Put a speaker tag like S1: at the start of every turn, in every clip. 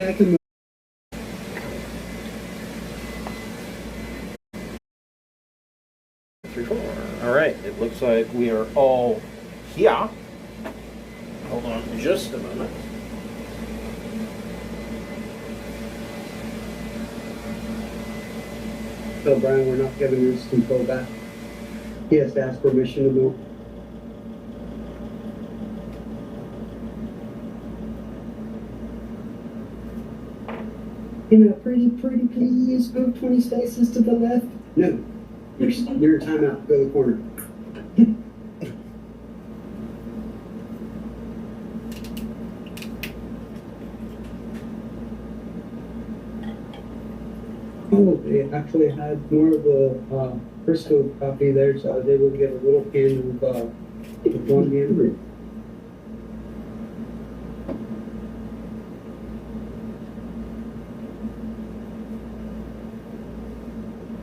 S1: I can
S2: 3, 4. All right, it looks like we are all here. Hold on just a moment.
S1: tell Brian we're not giving his control back. He has to ask permission to move. You know, pretty please move 20 spaces to the left. No, you're a timeout. Go to the corner. Oh, they actually had more of the Frisco coffee there, so I was able to get a little can of one hand.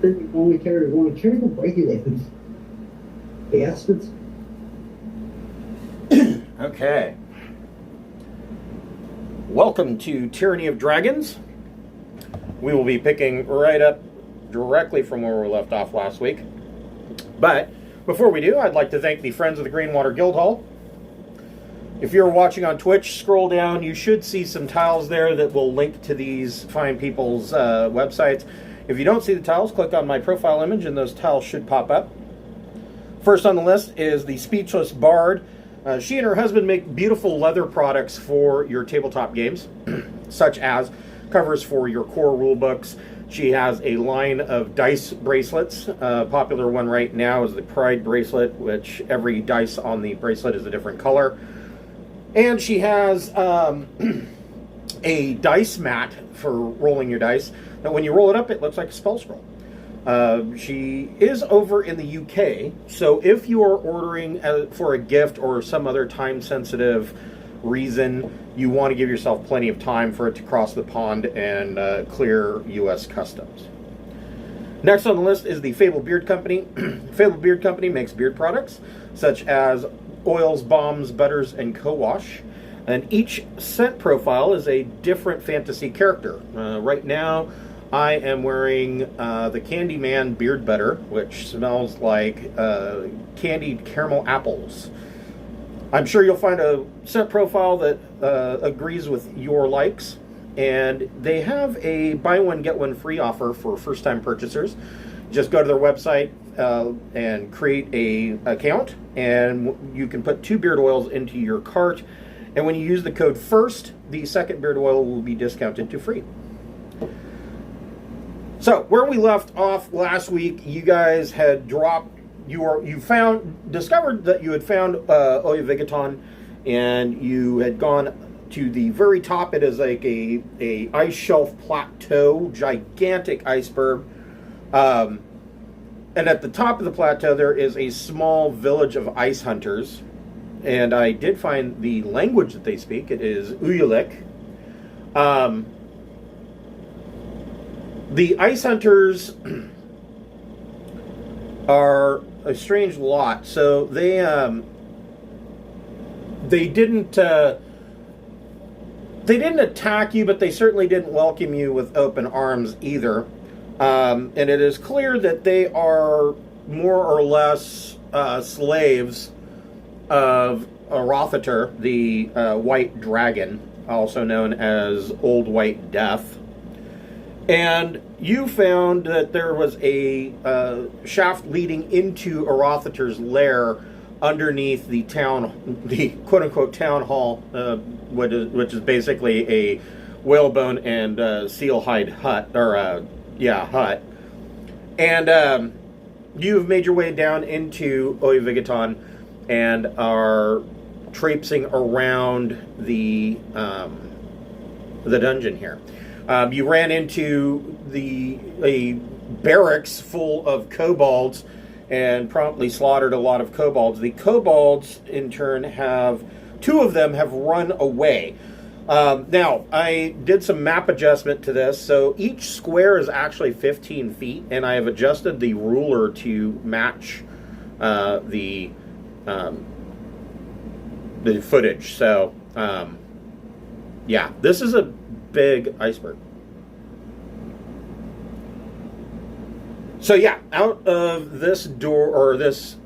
S1: You only carry one. Carry the regulators. The essence.
S2: Okay. Welcome to Tyranny of Dragons. We will be picking right up directly from where we left off last week. But before we do, I'd like to thank the friends of the Greenwater Guildhall. If you're watching on Twitch, scroll down. You should see some tiles there that will link to these fine people's websites. If you don't see the tiles, click on my profile image and those tiles should pop up. First on the list is the Speechless Bard. She and her husband make beautiful leather products for your tabletop games, such as covers for your core rule books. She has a line of dice bracelets. Popular one right now is the Pride bracelet, which every dice on the bracelet is a different color. And she has a dice mat for rolling your dice. Now, when you roll it up, it looks like a spell scroll. She is over in the UK, so if you are ordering for a gift or some other time-sensitive reason, you want to give yourself plenty of time for it to cross the pond and clear U.S. customs. Next on the list is the Fable Beard Company. Fable Beard Company makes beard products, such as oils, balms, butters, and co-wash. And each scent profile is a different fantasy character. Right now, I am wearing the Candyman Beard Butter, which smells like candied caramel apples. I'm sure you'll find a scent profile that agrees with your likes. And they have a buy one, get one free offer for first-time purchasers. Just go to their website and create an account, and you can put 2 beard oils into your cart. And when you use the code FIRST, the second beard oil will be discounted to free. So, where we left off last week, you guys had dropped, discovered that you had found Oyavigaton, and you had gone to the very top. It is like a ice shelf plateau, gigantic iceberg. And at the top of the plateau, there is a small village of ice hunters. And I did find the language that they speak. It is Uyalik. The ice hunters are a strange lot. So they didn't attack you, but they certainly didn't welcome you with open arms either. And it is clear that they are more or less slaves of Arauthator, the White Dragon, also known as Old White Death. And you found that there was a shaft leading into Arauthator's lair underneath the quote-unquote town hall, which is basically a whalebone and seal hide hut, hut. And you've made your way down into Oyavigaton and are traipsing around the dungeon here. You ran into a barracks full of kobolds and promptly slaughtered a lot of kobolds. The kobolds, in turn, 2 of them have run away. Now, I did some map adjustment to this, so each square is actually 15 feet, and I have adjusted the ruler to match the footage. So, yeah, this is a big iceberg. So yeah, out of this door, or this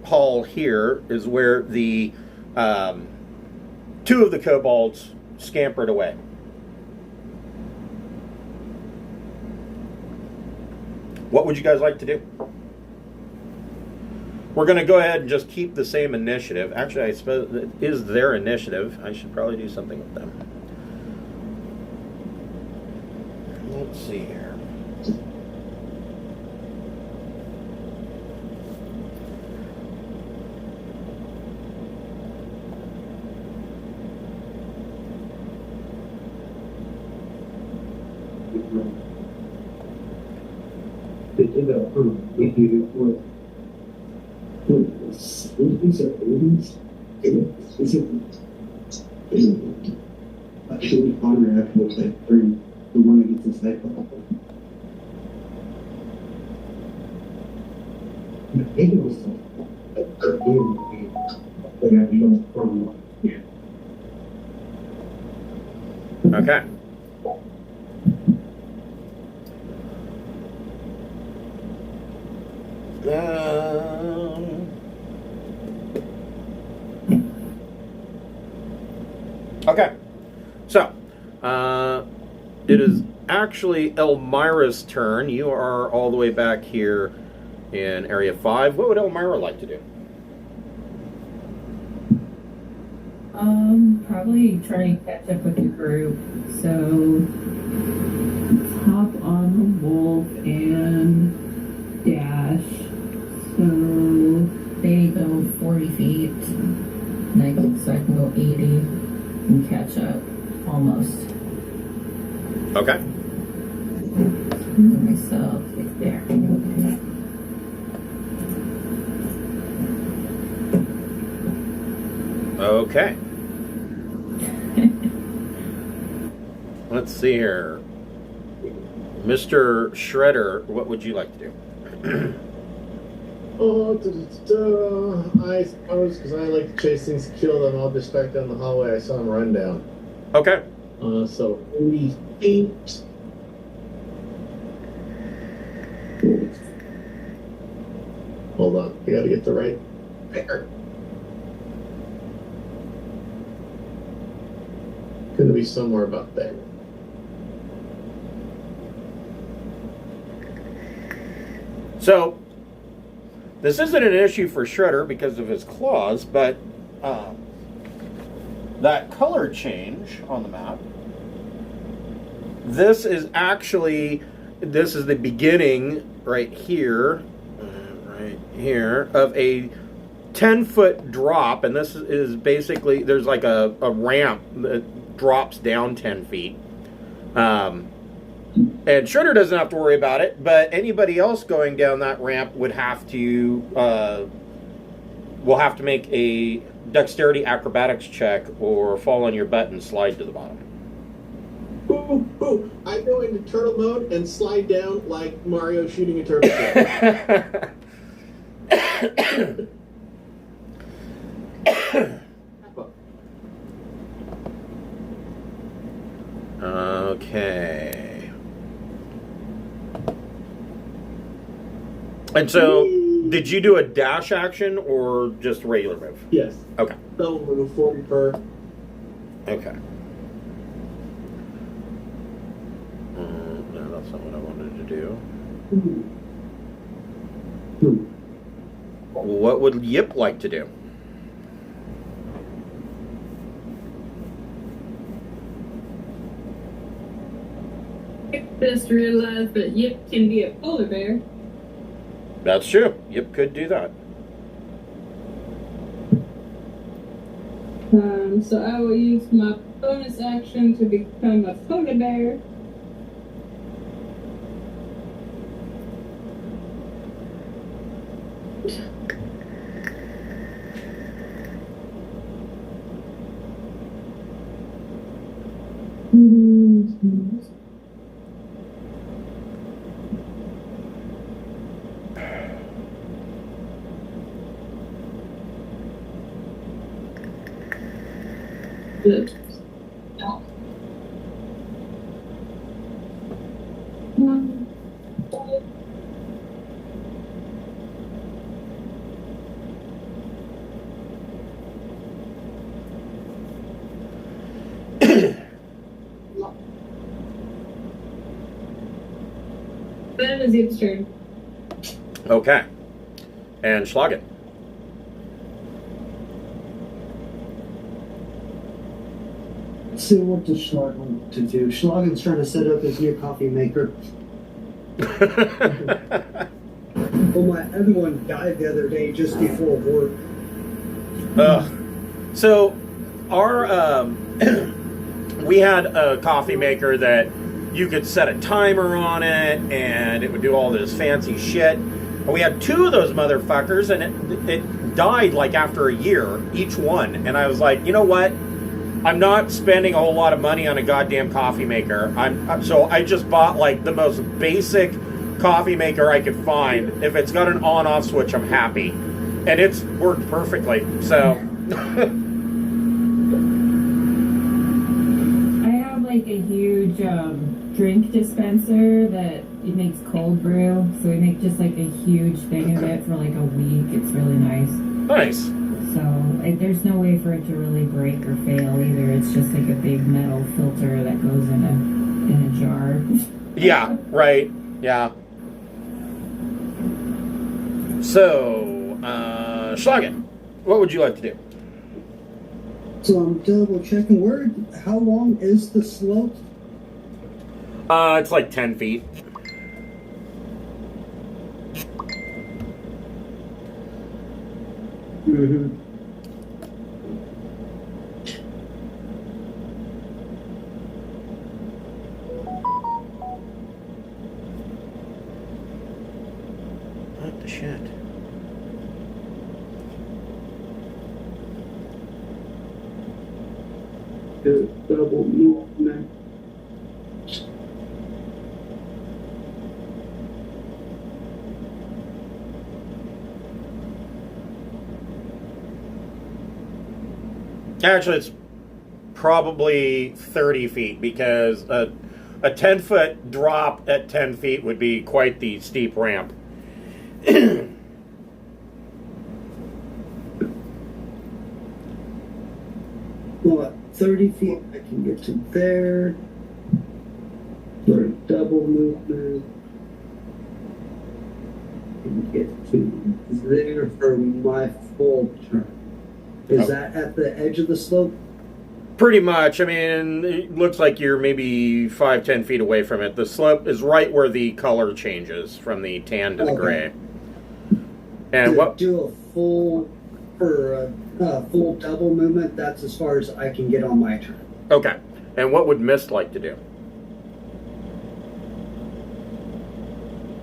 S2: hall here, is where the two of the kobolds scampered away. What would you guys like to do? We're going to go ahead and just keep the same initiative. Actually, I suppose it is their initiative. I should probably do something with them. Let's see here.
S3: Actually, honor actually like bring the one that gets inside. Maybe it was a game that actually from
S2: Okay. Okay. So, it is actually Elmira's turn. You are all the way back here in Area 5. What would Elmira like to do?
S4: Probably try and catch up with the group. So, hop on the wolf and dash. So, they go 40 feet. So I can go 80 and catch up almost.
S2: Okay.
S4: Myself like there.
S2: Okay. Let's see here. Mr. Shredder, what would you like to do?
S5: I suppose because I like to chase things to kill them, I'll just back down the hallway. I saw him run down.
S2: Okay.
S5: So 80 feet. Hold on, I gotta get the right pair. Gonna be somewhere about there.
S2: So, this isn't an issue for Shredder because of his claws, but that color change on the map, this is the beginning right here, of a 10-foot drop, and this is basically, there's like a ramp that drops down 10 feet. And Shredder doesn't have to worry about it, but anybody else going down that ramp would have to will have to make a dexterity acrobatics check or fall on your butt and slide to the bottom.
S5: Ooh, ooh. I go into turtle mode and slide down like Mario shooting a turtle.
S2: Okay. And so, did you do a dash action or just a regular move?
S5: Yes.
S2: Okay.
S5: Double move, 40 per.
S2: Okay. No, that's not what I wanted to do. What would Yip like to do?
S6: I just realized that Yip can be a polar bear.
S2: That's true. Yip could do that.
S6: So I will use my bonus action to become a polar bear. Then it's its turn.
S2: Okay. And Schlagen.
S1: Let's see what does Schlagen want to do. Schlagen's trying to set up his new coffee maker. Well, my other one died the other day just before work.
S2: So, our we had a coffee maker that you could set a timer on it, and it would do all this fancy shit. And we had two of those motherfuckers, and it died like after a year, each one. And I was like, you know what? I'm not spending a whole lot of money on a goddamn coffee maker. So I just bought like the most basic coffee maker I could find. If it's got an on-off switch, I'm happy. And it's worked perfectly. So
S4: I have like a huge drink dispenser that it makes cold brew. So we make just like a huge thing of it for like a week. It's really nice.
S2: nice.
S4: So there's no way for it to really break or fail either. It's just like a big metal filter that goes in a jar.
S2: Yeah, right. Yeah. So, Schlagen, what would you like to do?
S1: So I'm double checking how long is the slope?
S2: It's like 10 feet.
S1: Mm-hmm.
S2: What the shit?
S1: The double movement.
S2: Actually, it's probably 30 feet because a 10-foot drop at 10 feet would be quite the steep ramp.
S1: What, 30 feet? I can get to there. For a double movement. I can get to there for my full turn. Is that at the edge of the slope?
S2: Pretty much. I mean, it looks like you're maybe 5-10 feet away from it. The slope is right where the color changes from the tan to the gray. And
S1: To
S2: what?
S1: do a full full double movement, that's as far as I can get on my turn.
S2: Okay. And what would Mist like to do?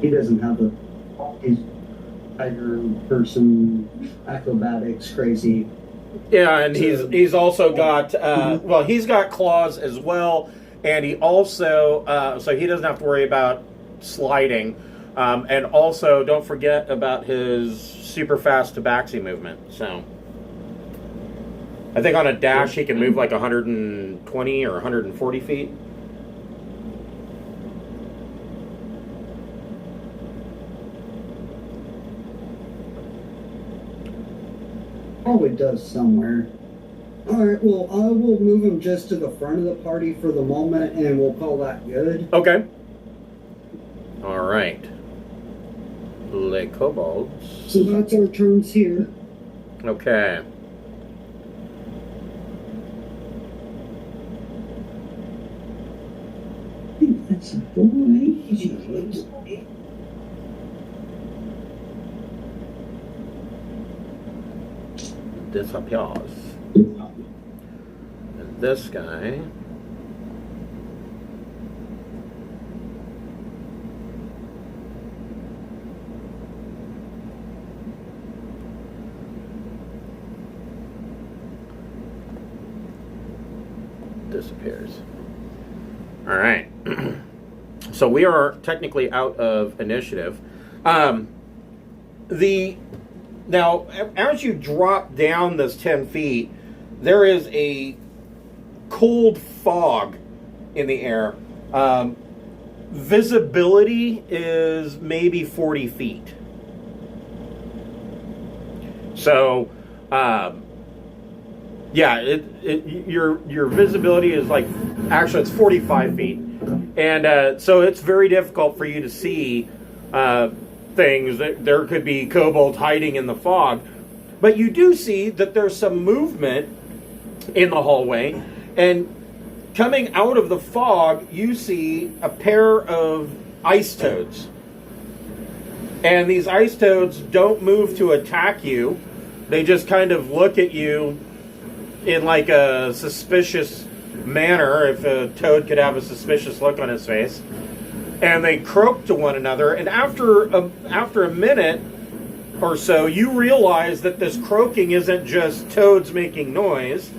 S1: He doesn't have he's tiger person, acrobatics, crazy.
S2: Yeah, and he's also got well, he's got claws as well, and he also so he doesn't have to worry about sliding, and also don't forget about his super fast tabaxi movement. So I think on a dash he can move like 120 or 140 feet.
S1: Probably does somewhere. Alright, well, I will move him just to the front of the party for the moment, and we'll call that good.
S2: Okay. All right. Les kobolds.
S1: So that's our turns here.
S2: Okay.
S1: I think that's a boy.
S2: Disappears. And this guy. Disappears. All right. So we are technically out of initiative. Now, as you drop down this 10 feet, there is a cold fog in the air. Visibility is maybe 40 feet. So, yeah, your visibility is like, actually it's 45 feet. And so it's very difficult for you to see things. There could be kobolds hiding in the fog. But you do see that there's some movement in the hallway. And coming out of the fog, you see a pair of ice toads. And these ice toads don't move to attack you. They just kind of look at you in like a suspicious manner, if a toad could have a suspicious look on his face. And they croak to one another. And after a minute or so, you realize that this croaking isn't just toads making noise,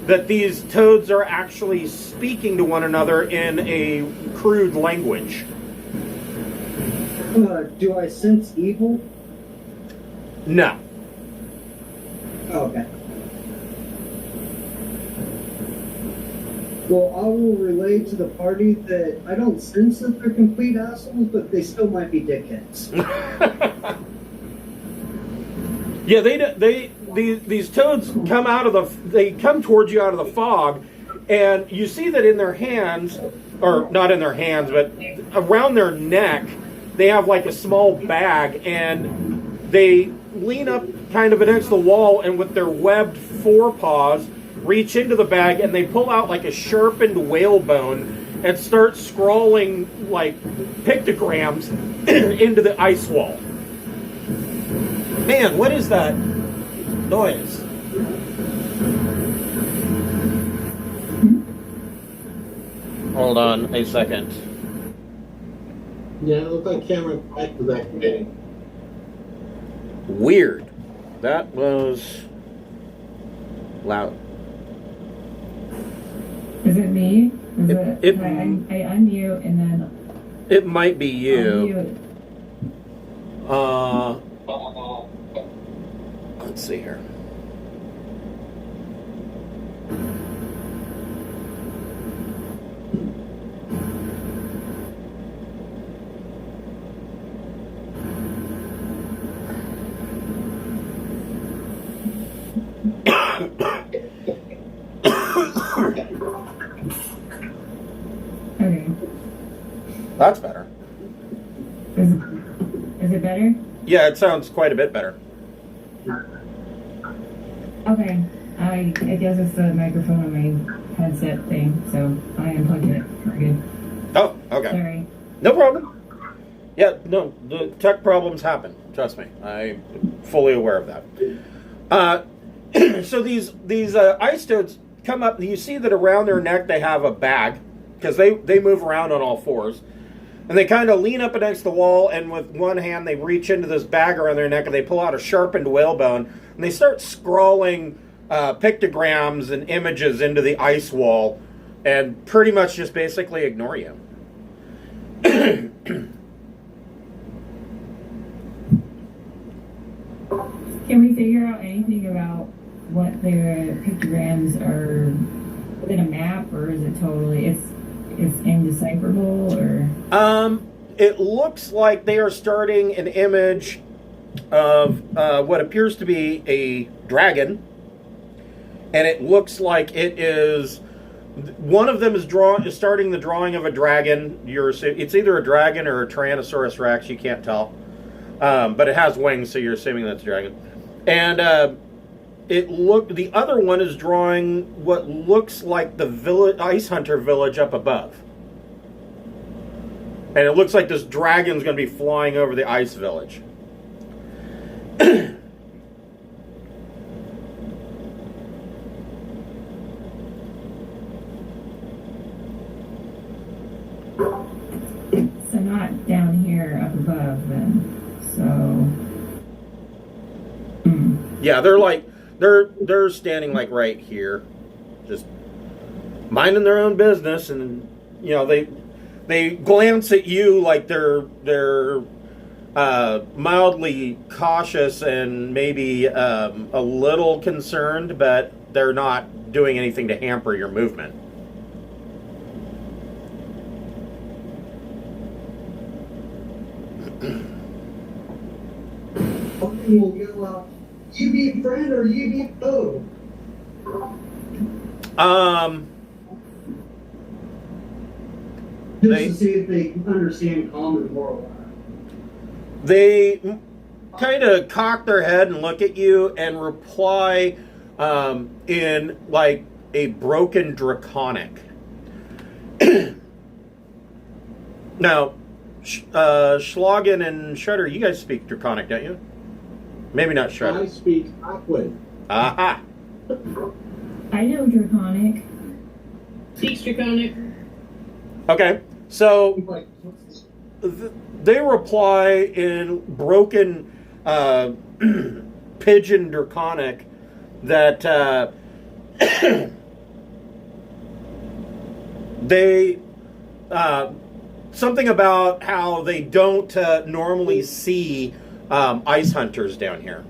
S2: that these toads are actually speaking to one another in a crude language.
S1: Do I sense evil?
S2: No.
S1: Okay. Well, I will relay to the party that I don't sense that they're complete assholes, but they still might be dickheads.
S2: Yeah, these toads come towards you out of the fog, and you see that in their hands, or not in their hands, but around their neck, they have like a small bag, and they lean up kind of against the wall, and with their webbed forepaws, reach into the bag, and they pull out like a sharpened whalebone and start scrawling like pictograms into the ice wall. Man, what is that noise? Hold on a second.
S5: Yeah, it looked like Cameron Pike was activating.
S2: Weird. That was loud.
S4: Is it me? Is
S2: It-
S4: I unmute and then
S2: It might be you.
S4: unmute.
S2: Let's see here.
S4: Okay.
S2: That's better.
S4: Is it better?
S2: Yeah, it sounds quite a bit better.
S4: Okay. I guess it's the microphone on my headset thing, so I unplugged it. We're good.
S2: Oh, okay.
S4: Sorry.
S2: No problem. Yeah, no, the tech problems happen. Trust me. I'm fully aware of that. So these ice toads come up. You see that around their neck they have a bag, because they move around on all fours. And they kind of lean up against the wall, and with one hand they reach into this bag around their neck, and they pull out a sharpened whalebone, and they start scrawling pictograms and images into the ice wall, and pretty much just basically ignore you.
S4: Can we figure out anything about what their pictograms are? Is it a map, or is it totally it's indecipherable, or?
S2: It looks like they are starting an image of what appears to be a dragon, and it looks like it is. One of them is starting the drawing of a dragon. It's either a dragon or a Tyrannosaurus Rex. You can't tell, but it has wings, so you're assuming that's a dragon. And the other one is drawing what looks like the ice hunter village up above. And it looks like this dragon's going to be flying over the ice village.
S4: So not down here up above then. So.
S2: Yeah, they're standing like right here, just minding their own business, and you know they glance at you like they're mildly cautious and maybe a little concerned, but they're not doing anything to hamper your movement.
S1: We'll go out. You be friend or you be foe? Just to see if they understand common moral.
S2: They kind of cock their head and look at you and reply in like a broken Draconic. Now, Schlagen and Shredder, you guys speak Draconic, don't you? Maybe not
S5: I
S2: Shredder.
S5: speak Aquin.
S2: Aha!
S4: I know Draconic.
S6: Speaks Draconic.
S2: Okay, so they reply in broken Pigeon Draconic that they something about how they don't normally see ice hunters down here.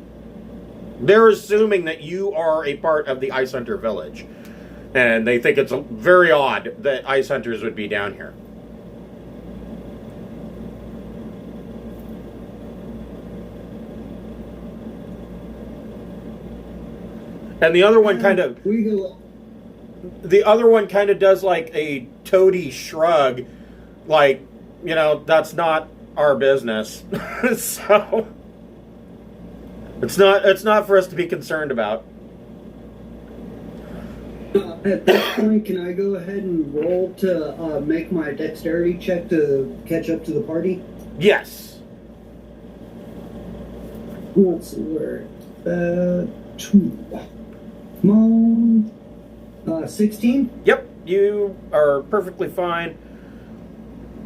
S2: They're assuming that you are a part of the ice hunter village, and they think it's very odd that ice hunters would be down here. And the other one kind of does like a toady shrug, like, you know, that's not our business. So it's not for us to be concerned about.
S1: At this point, can I go ahead and roll to make my dexterity check to catch up to the party?
S2: Yes.
S1: Let's see where. 2. Come on. 16?
S2: Yep, you are perfectly fine.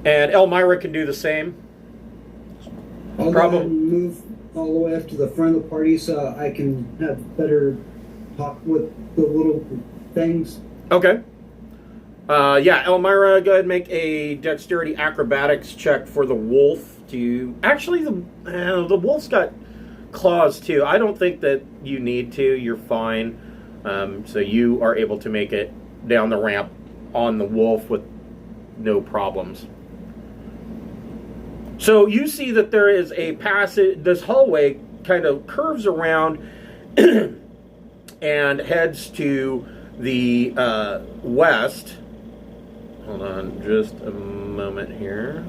S2: And Elmira can do the same.
S1: I'll go ahead and move all the way up to the front of the party so I can have better talk with the little things.
S2: Okay. Yeah, Elmira, go ahead and make a dexterity acrobatics check for the wolf. Actually, the wolf's got claws too. I don't think that you need to. You're fine. So you are able to make it down the ramp on the wolf with no problems. So you see that there is a passage. This hallway kind of curves around and heads to the west. Hold on just a moment here.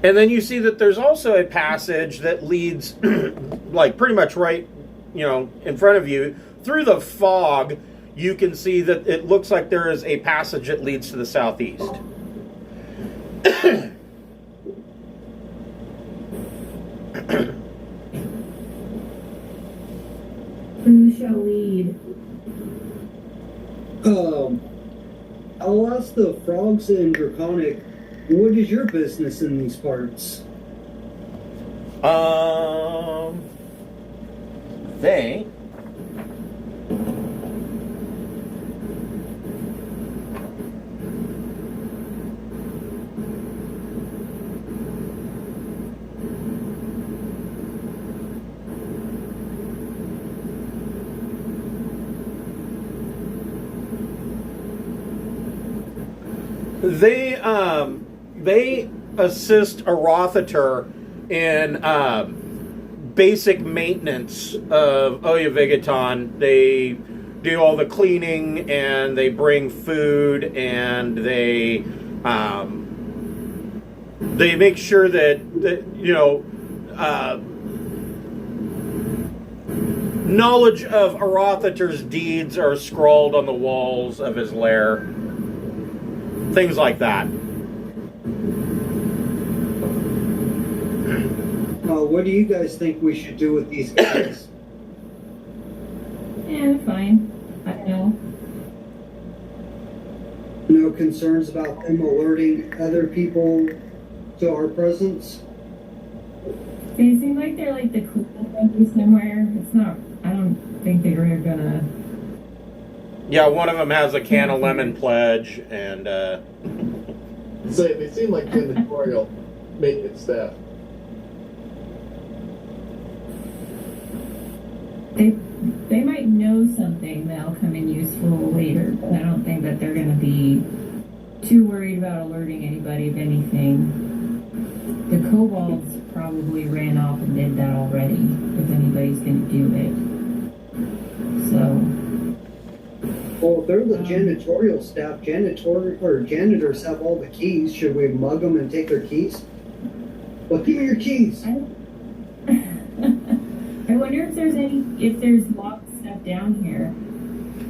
S2: And then you see that there's also a passage that leads, like pretty much right, you know, in front of you. Through the fog, you can see that it looks like there is a passage that leads to the southeast.
S4: Who shall lead?
S1: I'll ask the frogs in Draconic, what is your business in these parts?
S2: They they assist Arauthator in basic maintenance of Oyavigaton. They do all the cleaning, and they bring food, and they make sure that you know, knowledge of Arauthator's deeds are scrawled on the walls of his lair. Things like that.
S1: What do you guys think we should do with these guys?
S4: Yeah, they're fine. I know.
S1: No concerns about them alerting other people to our presence?
S4: They seem like they're like the cool country somewhere. It's not. I don't think they're gonna.
S2: Yeah, one of them has a can of lemon pledge, and
S5: So they seem like janitorial maintenance staff.
S4: They might know something that'll come in useful later, but I don't think that they're going to be too worried about alerting anybody of anything. The kobolds probably ran off and did that already, if anybody's going to do it. So.
S1: Well, if they're the janitorial staff, janitors have all the keys. Should we mug them and take their keys? Well, give me your keys.
S4: I wonder if there's locked stuff down here,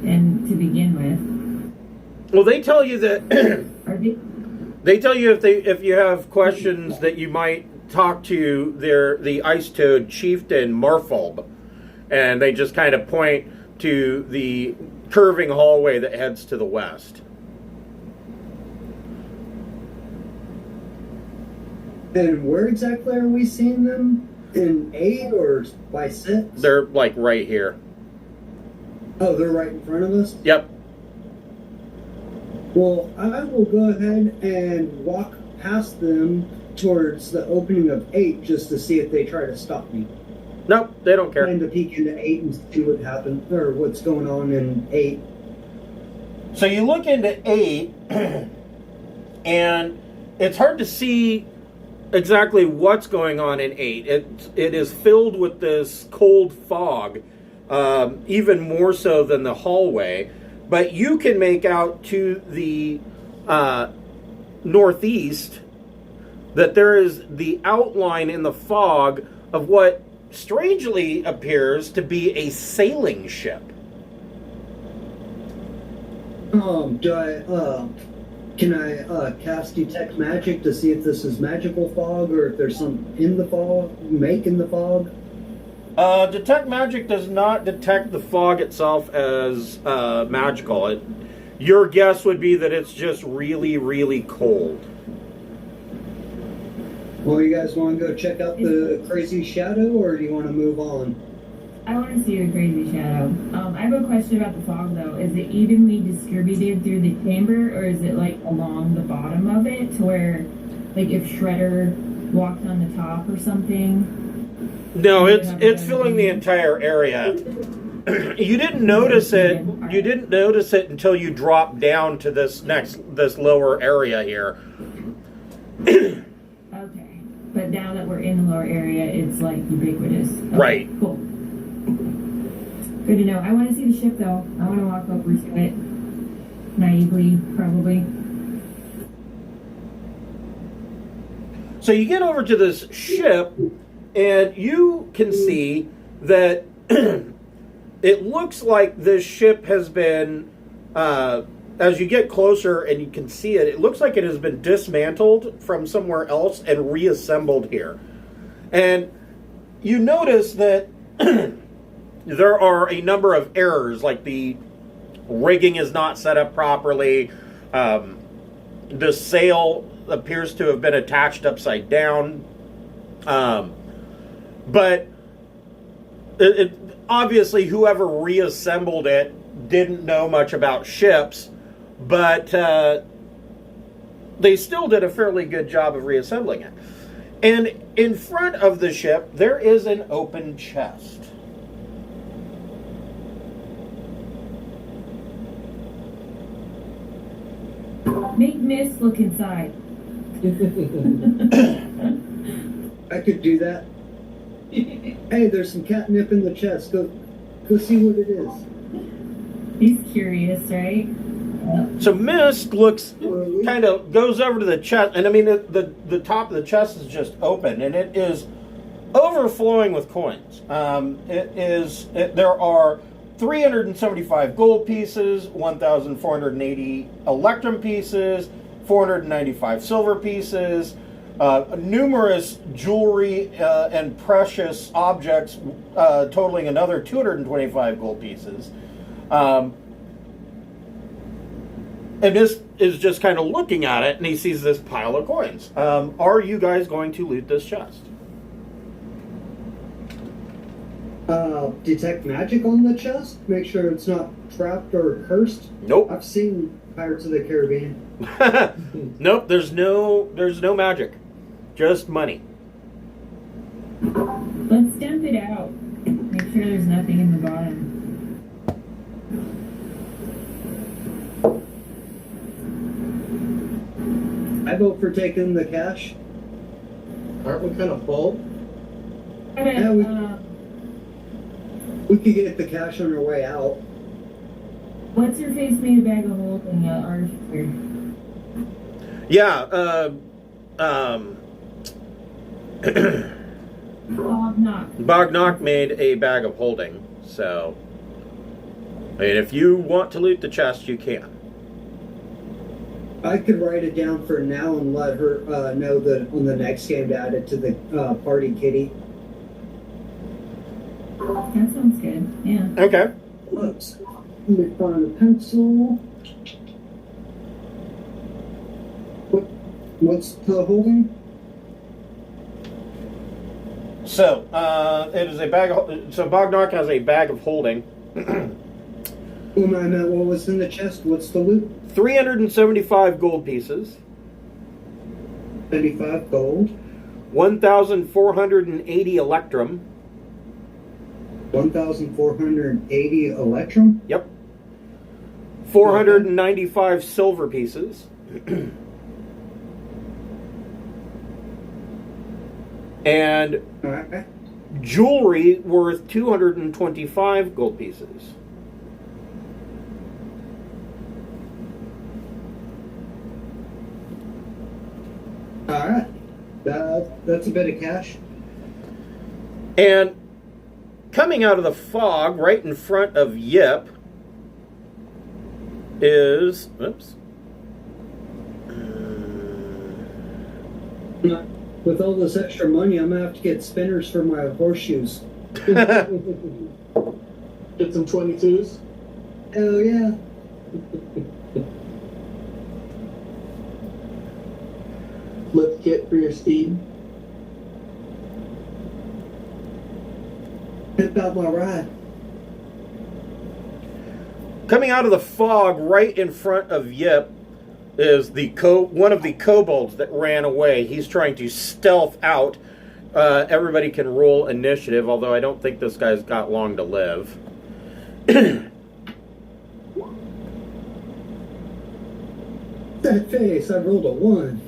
S4: and to begin with.
S2: Well, they tell you that
S4: Are they?
S2: they tell you if you have questions that you might talk to the Ice Toad Chieftain Marfalb, and they just kind of point to the curving hallway that heads to the west.
S1: And where exactly are we seeing them? In 8 or by 6?
S2: They're like right here.
S1: Oh, they're right in front of us?
S2: Yep.
S1: Well, I will go ahead and walk past them towards the opening of 8 just to see if they try to stop me.
S2: Nope, they don't care.
S1: Trying to peek into 8 and see what happened, or what's going on in 8.
S2: So you look into 8, and it's hard to see exactly what's going on in 8. It is filled with this cold fog, even more so than the hallway. But you can make out to the northeast that there is the outline in the fog of what strangely appears to be a sailing ship.
S1: Can I cast Detect Magic to see if this is magical fog or if there's some in the fog, making the fog?
S2: Detect Magic does not detect the fog itself as magical. Your guess would be that it's just really, really cold.
S1: Well, you guys want to go check out the crazy shadow, or do you want to move on?
S4: I want to see the crazy shadow. I have a question about the fog, though. Is it evenly distributed through the chamber, or is it, like, along the bottom of it, to where, like, if Shredder walked on the top or something?
S2: No, it's filling the entire area. You didn't notice it. You didn't notice it until you dropped down to this lower area here.
S4: Okay. But now that we're in the lower area, it's, like, ubiquitous. Okay,
S2: Right.
S4: Cool. Good to know. I want to see the ship, though. I want to walk over to it. Naively, probably.
S2: So you get over to this ship, and you can see that it looks like this ship has been, as you get closer and you can see it, it looks like it has been dismantled from somewhere else and reassembled here. And you notice that there are a number of errors, like the rigging is not set up properly, the sail appears to have been attached upside down, but it obviously whoever reassembled it didn't know much about ships, but they still did a fairly good job of reassembling it. And in front of the ship, there is an open chest.
S4: Make Miss look inside.
S1: I could do that. Hey, there's some catnip in the chest. Go see what it is.
S4: He's curious, right?
S2: So Mist looks, kind of goes over to the chest, and I mean the top of the chest is just open, and it is overflowing with coins. There are 375 gold pieces, 1,480 electrum pieces, 495 silver pieces, numerous jewelry and precious objects totaling another 225 gold pieces. And this is just kind of looking at it, and he sees this pile of coins. Are you guys going to loot this chest?
S1: Detect magic on the chest? Make sure it's not trapped or cursed?
S2: Nope.
S1: I've seen Pirates of the Caribbean.
S2: Nope, there's no magic. Just money.
S4: Let's dump it out. Make sure there's nothing in the bottom.
S1: I vote for taking the cash.
S5: Aren't we kind of full?
S1: Yeah, we could get the cash on our way out.
S4: What's your face made a bag of holding, Arauthator?
S2: Yeah, Bognock made a bag of holding, so... I mean, if you want to loot the chest, you can.
S1: I could write it down for now and let her know that on the next game to add it to the party kitty.
S4: That sounds good, yeah.
S2: Okay.
S1: Let's let me find a pencil. What's the holding?
S2: So, it is a bag of... So, Bognock has a bag of holding.
S1: When I meant what was in the chest, what's the loot?
S2: 375 gold pieces.
S1: 75 gold.
S2: 1,480 electrum.
S1: 1,480 electrum?
S2: Yep. 495 silver pieces. And
S1: Alright.
S2: jewelry worth 225 gold pieces.
S1: Alright. That's a bit of cash.
S2: And coming out of the fog right in front of Yip is... Oops.
S1: With all this extra money, I'm going to have to get spinners for my horseshoes.
S5: Get some 22s.
S1: Hell yeah.
S5: Lift kit for your steed.
S1: Hit out my ride.
S2: Coming out of the fog right in front of Yip is the one of the kobolds that ran away. He's trying to stealth out. Everybody can roll initiative, although I don't think this guy's got long to live.
S1: That face, I rolled a 1.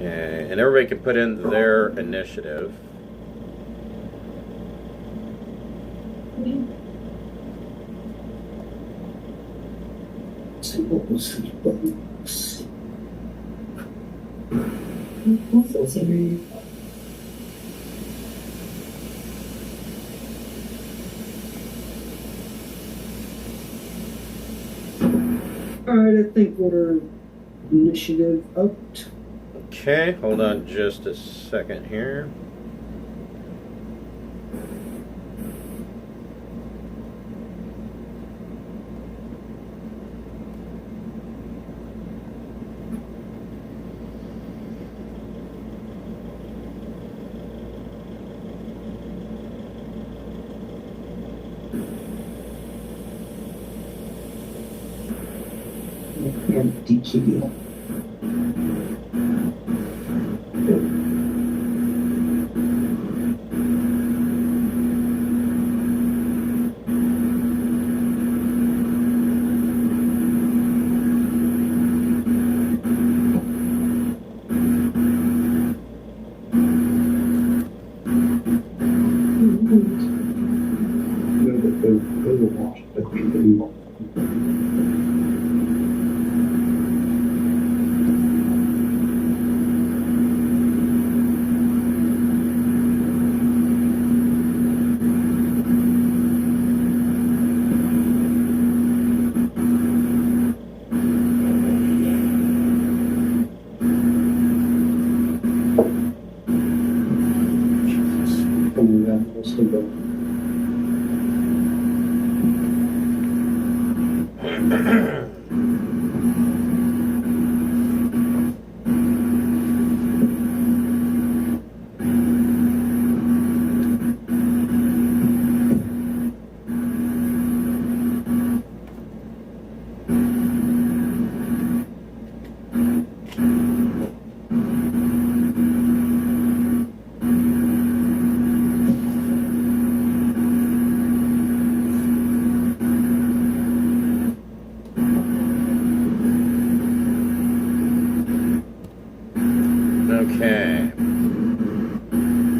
S2: Okay, and everybody can put in their initiative.
S1: Alright, I think we're initiative up.
S2: Okay, hold on just a second here.
S1: DQ.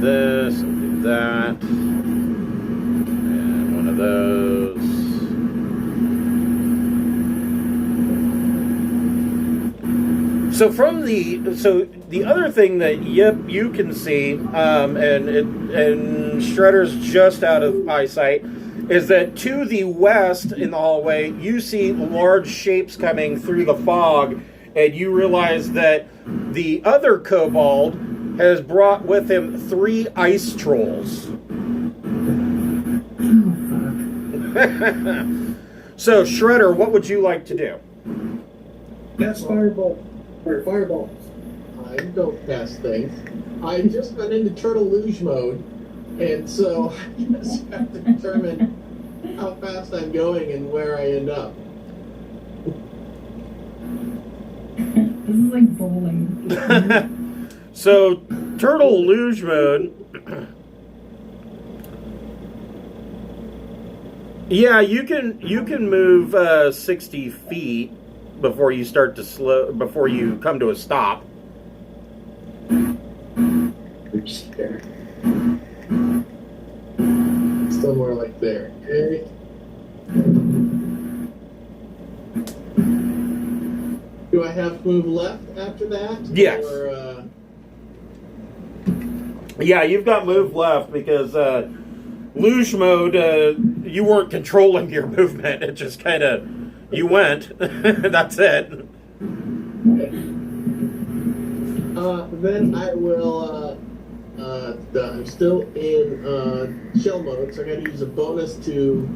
S2: this, I'll do that, and one of those. So the other thing that you can see, and Shredder's just out of eyesight, is that to the west in the hallway you see large shapes coming through the fog, and you realize that the other kobold has brought with him 3 ice trolls. So Shredder, what would you like to do?
S1: That's fireball. Or fireballs.
S5: I don't cast things. I just got into Turtle Luge mode, and so I just have to determine how fast I'm going and where I end up.
S4: This is like bowling.
S2: So, Turtle Luge mode. Yeah, you can move 60 feet before you start to before you come to a stop.
S5: There. Somewhere like there. Okay. Do I have to move left after that?
S2: Yes.
S5: Or,
S2: Yeah, you've got move left because luge mode, you weren't controlling your movement. It just kind of, you went. That's it.
S5: Then I will, I'm still in shell mode, so I gotta use a bonus to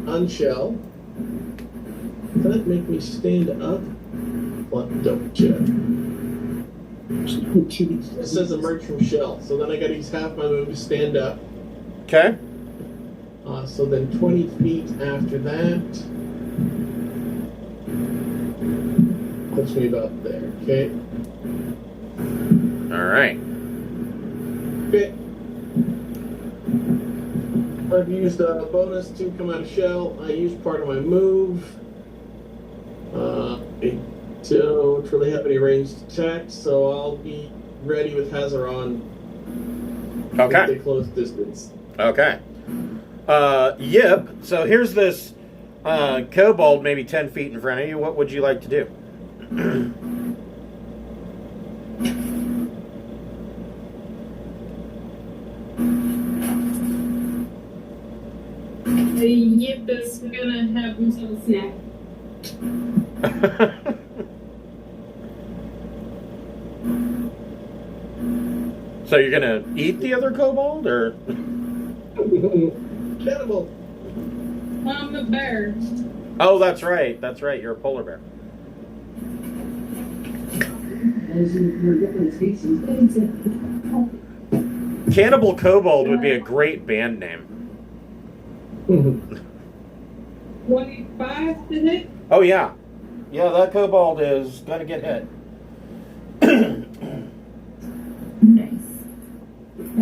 S5: unshell. Does that make me stand up? What? Double check. It says emerge from shell, so then I gotta use half my move to stand up.
S2: Okay.
S5: So then 20 feet after that puts me about there, okay?
S2: All right.
S5: Okay. I've used a bonus to come out of shell. I used part of my move. I don't really have any ranged attacks, so I'll be ready with Hazard on.
S2: Okay.
S5: Stay close distance.
S2: Okay. Yep. So here's this kobold maybe 10 feet in front of you. What would you like to do?
S6: The Yip is gonna have himself a snack.
S2: So you're gonna eat the other kobold, or?
S5: Cannibal.
S6: I'm a bear.
S2: Oh, that's right. That's right. You're a polar bear. Cannibal Kobold would be a great band name.
S6: 25 to hit.
S2: Oh yeah, yeah. That kobold is gonna get hit.
S4: Nice.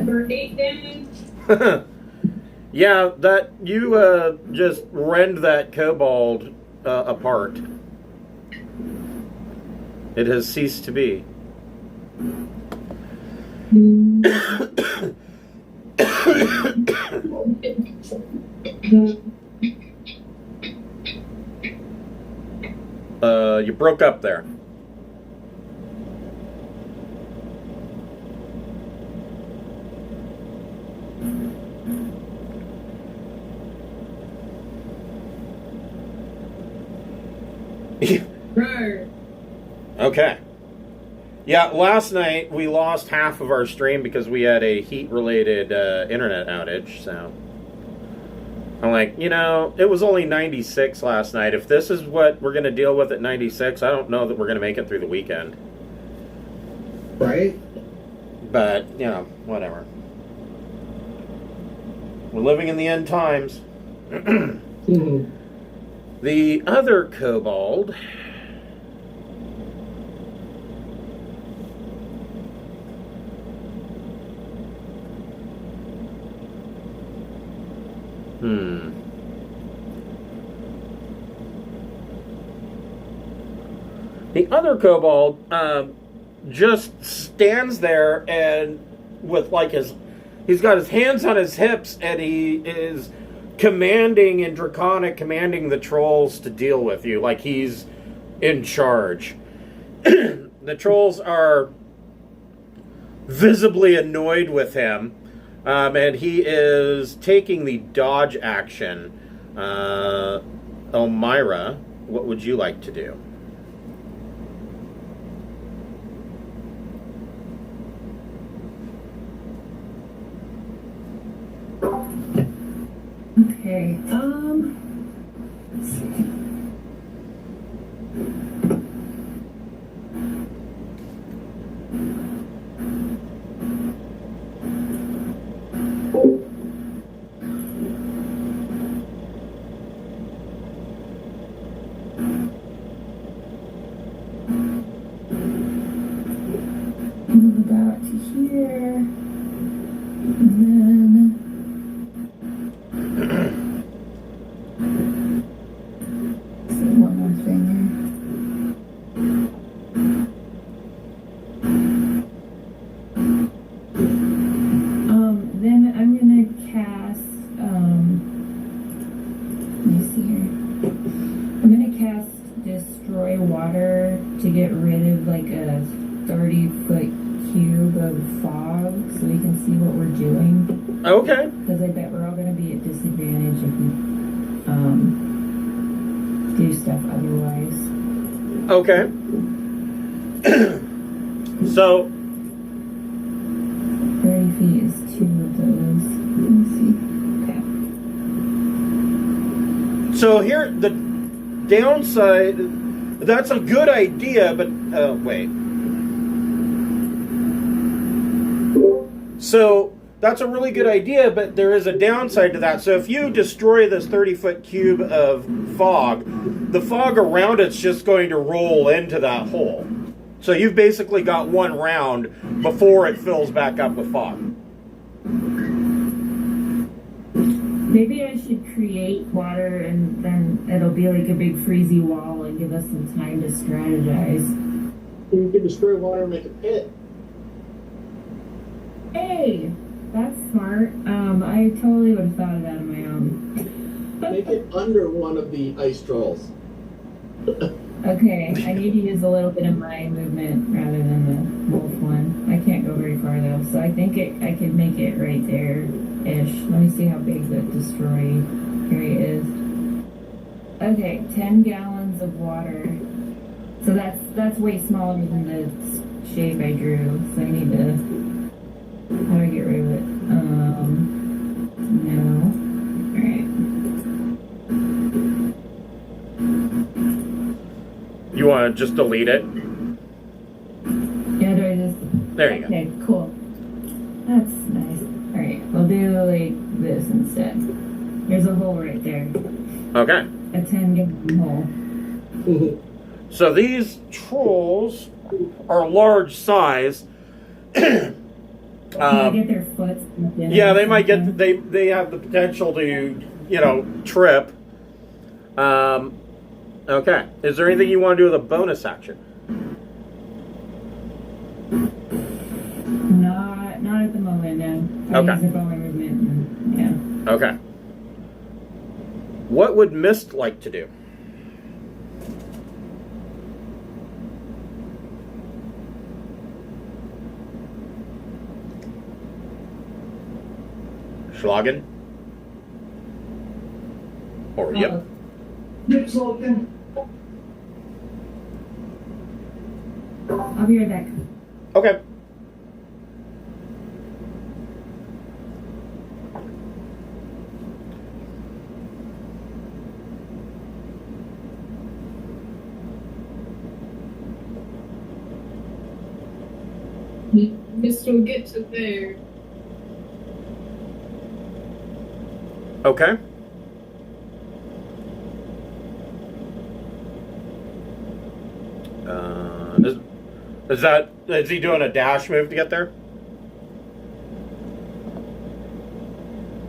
S6: For 8 damage.
S2: Yeah, that you just rend that kobold apart. It has ceased to be. You broke up there.
S6: Roar.
S2: Okay. Yeah, last night we lost half of our stream because we had a heat-related internet outage, so... I'm like, it was only 96 last night. If this is what we're going to deal with at 96, I don't know that we're going to make it through the weekend.
S1: Right?
S2: But, whatever. We're living in the end times. The other kobold... The other kobold just stands there and with like his He's got his hands on his hips, and he is commanding in Draconic, commanding the trolls to deal with you, like he's in charge. The trolls are visibly annoyed with him, and he is taking the dodge action. Elmira, what would you like to do?
S4: Okay, let's see. Move about to here, and then see one more thing here. Then I'm gonna cast. Let me see here. I'm gonna cast Destroy Water to get rid of like a 30-foot cube of fog, so we can see what we're doing.
S2: Okay.
S4: Because I bet we're all going to be at disadvantage if we do stuff otherwise.
S2: Okay. So
S4: 30 feet is 2 of those. Let's see. Okay.
S2: So here, the downside, that's a good idea, but, wait. So, that's a really good idea, but there is a downside to that. So if you destroy this 30-foot cube of fog, the fog around it's just going to roll into that hole. So you've basically got one round before it fills back up with fog.
S4: Maybe I should create water and then it'll be like a big freezy wall and give us some time to strategize.
S5: You can destroy water and make a pit.
S4: Hey! That's smart. I totally would have thought of that on my own.
S5: Make it under one of the ice trolls.
S4: Okay, I need to use a little bit of my movement rather than the wolf one. I can't go very far though, so I think I could make it right there-ish. Let me see how big the destroy area is. Okay, 10 gallons of water. So that's way smaller than the shape I drew. So I need to. How do I get rid of it? No. Alright.
S2: You want to just delete it?
S4: Yeah, do I just...
S2: There you go.
S4: Okay, cool. That's nice. Alright, we'll do like this instead. There's a hole right there.
S2: Okay.
S4: A 10-gallon hole.
S2: So these trolls are large size.
S4: Can they get their foot?
S2: Yeah, they might get. They have the potential to, trip. Okay. Is there anything you want to do with a bonus action?
S4: Not at the moment. No.
S2: Okay.
S4: Use up all my movement. And,
S2: Okay. What would Mist like to do? Schlagen? Or, yep.
S3: Yep, Sultan.
S4: I'll be right back.
S2: Okay.
S6: This will get to there.
S2: Okay. Is he doing a dash move to get there?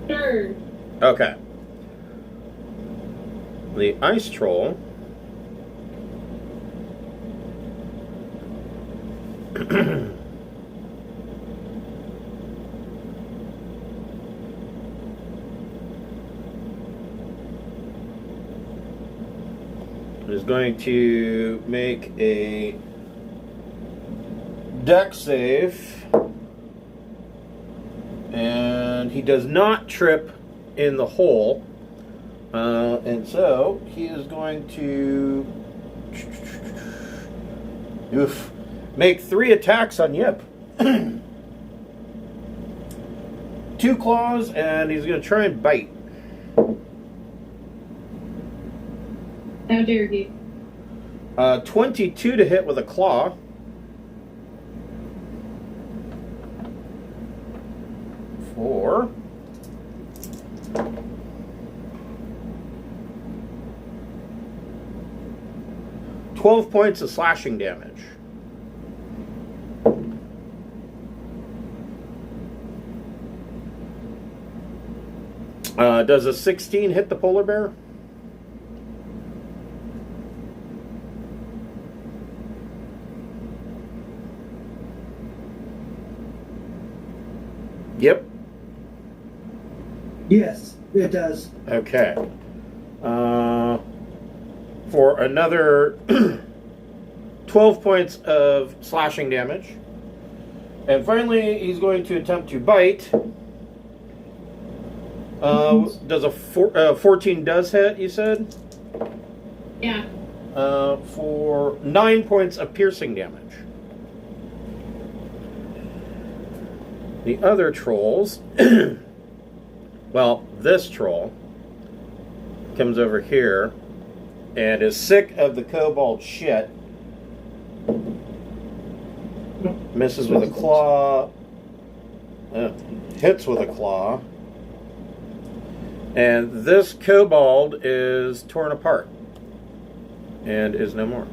S6: Sure.
S2: Okay. The ice troll is going to make a dex save. And he does not trip in the hole. And so he is going to make 3 attacks on Yip. 2 claws, and he's going to try and bite.
S6: How dare he?
S2: 22 to hit with a claw. For 12 points of slashing damage. Does a 16 hit the polar bear? Yep.
S1: Yes, it does.
S2: Okay. For another 12 points of slashing damage. And finally, he's going to attempt to bite. Does a 14 does hit, you said?
S6: Yeah.
S2: For 9 points of piercing damage. The other trolls, well, this troll comes over here and is sick of the kobold shit. Misses with a claw. Hits with a claw. And this kobold is torn apart and is no more.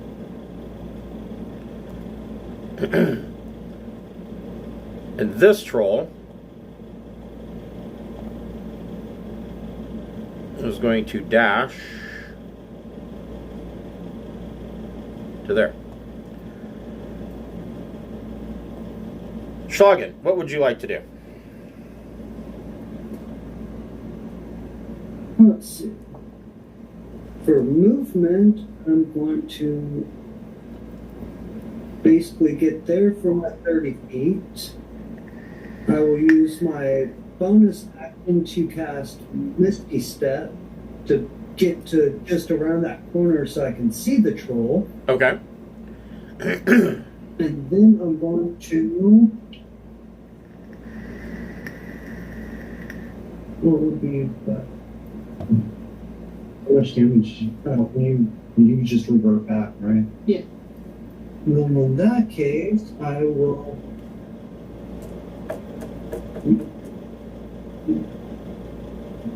S2: And this troll is going to dash to there. Shogun, what would you like to do?
S1: Let's see. For movement, I'm going to basically get there from at 30 feet. I will use my bonus action to cast Misty Step to get to just around that corner so I can see the troll.
S2: Okay.
S1: And then I'm going to... What would be that?
S3: How much damage? You just revert back, right?
S6: Yeah.
S1: Then in that case, I will...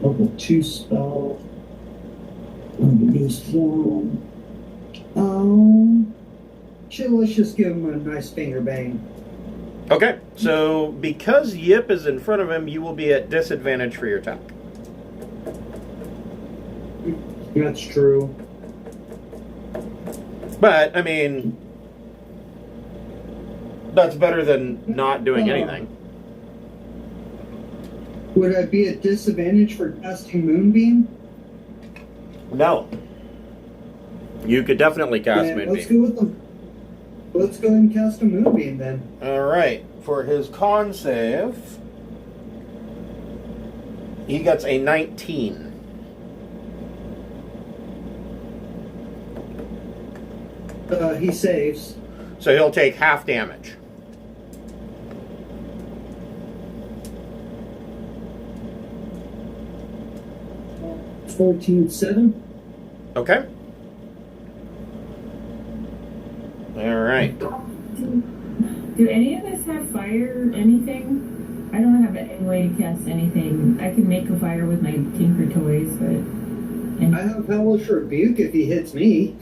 S1: Level 2 spell. Use one. Shit, let's just give him a nice finger bang.
S2: Okay, so because Yip is in front of him, you will be at disadvantage for your attack.
S1: That's true.
S2: But, I mean, that's better than not doing anything.
S1: Would I be at disadvantage for casting Moonbeam?
S2: No. You could definitely cast
S1: Then
S2: Moonbeam.
S1: let's go with them. Let's go ahead and cast a Moonbeam then.
S2: Alright, for his con save, he gets a 19.
S1: He saves.
S2: So he'll take half damage.
S1: Uh, 14-7.
S2: Okay. Alright.
S4: Do any of us have fire, anything? I don't have any way to cast anything. I can make a fire with my Tinker Toys, but...
S1: I have Hellish Rebuke if he hits me.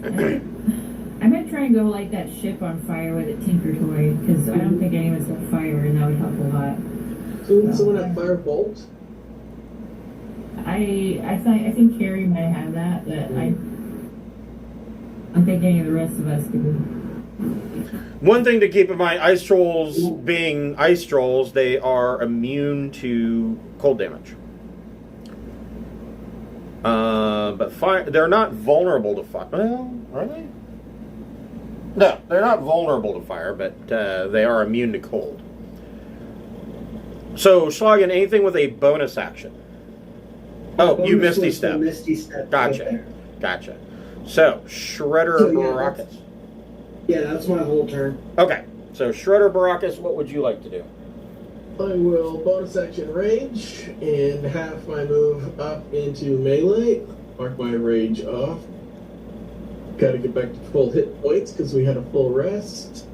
S4: I might try and go light that ship on fire with a Tinker Toy, because I don't think any of us have fire, and that would help a lot.
S5: So would someone have firebolt?
S4: I think Carrie might have that, but I don't think any of the rest of us do.
S2: One thing to keep in mind, ice trolls being ice trolls, they are immune to cold damage. But fire, they're not vulnerable to fire. Well, are they? No, they're not vulnerable to fire, but they are immune to cold. So, Schlagen, anything with a bonus action? Oh, you Misty Step.
S1: Misty Step.
S2: Gotcha.
S1: Right there.
S2: Gotcha. So, Shredder
S1: So, yeah,
S2: Baracus.
S1: Yeah, that's my whole turn.
S2: Okay. So, Shredder Baracus, what would you like to do?
S5: I will bonus action rage and half my move up into melee. Mark my rage off. Gotta get back to full hit points because we had a full rest.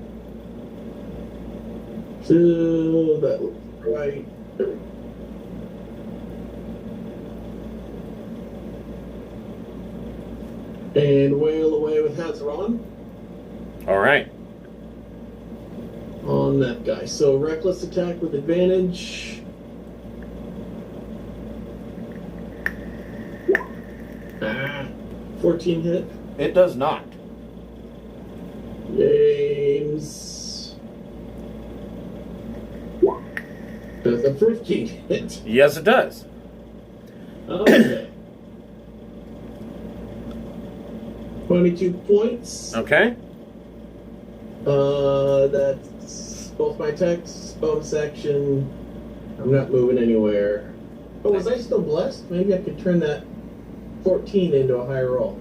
S5: So that looks right. There we go. And wail away with Hazaron
S2: All right.
S5: on that guy. So reckless attack with advantage. Ah, 14 hit.
S2: It does not.
S5: James. Does a 15 hit?
S2: Yes, it does.
S5: Okay. 22 points.
S2: Okay.
S5: That's both my attacks, bonus action. I'm not moving anywhere. Oh, was I still blessed? Maybe I could turn that 14 into a higher roll.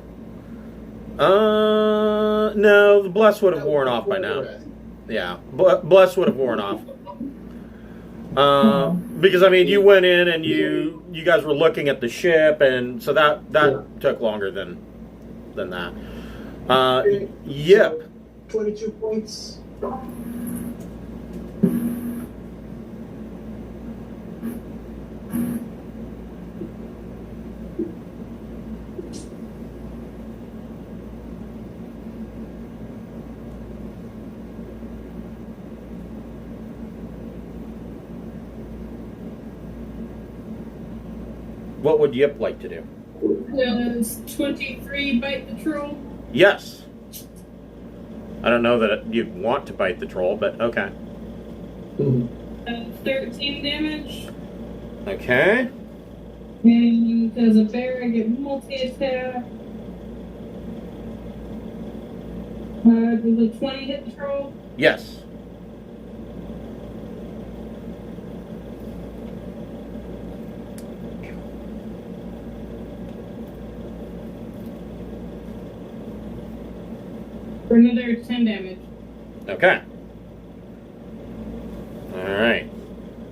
S2: No, the bless would have worn off by now. Yeah, bless would have worn off. Because I mean, you went in and you guys were looking at the ship, and so that took longer than that. Yep.
S5: So, 22 points.
S2: What would Yip like to do?
S6: Does 23 bite the troll?
S2: Yes. I don't know that you'd want to bite the troll, but okay.
S6: 13 damage.
S2: Okay.
S6: And as a bear, I get multi-attack. Does a 20 hit the troll?
S2: Yes.
S6: For another 10 damage.
S2: Okay. All right.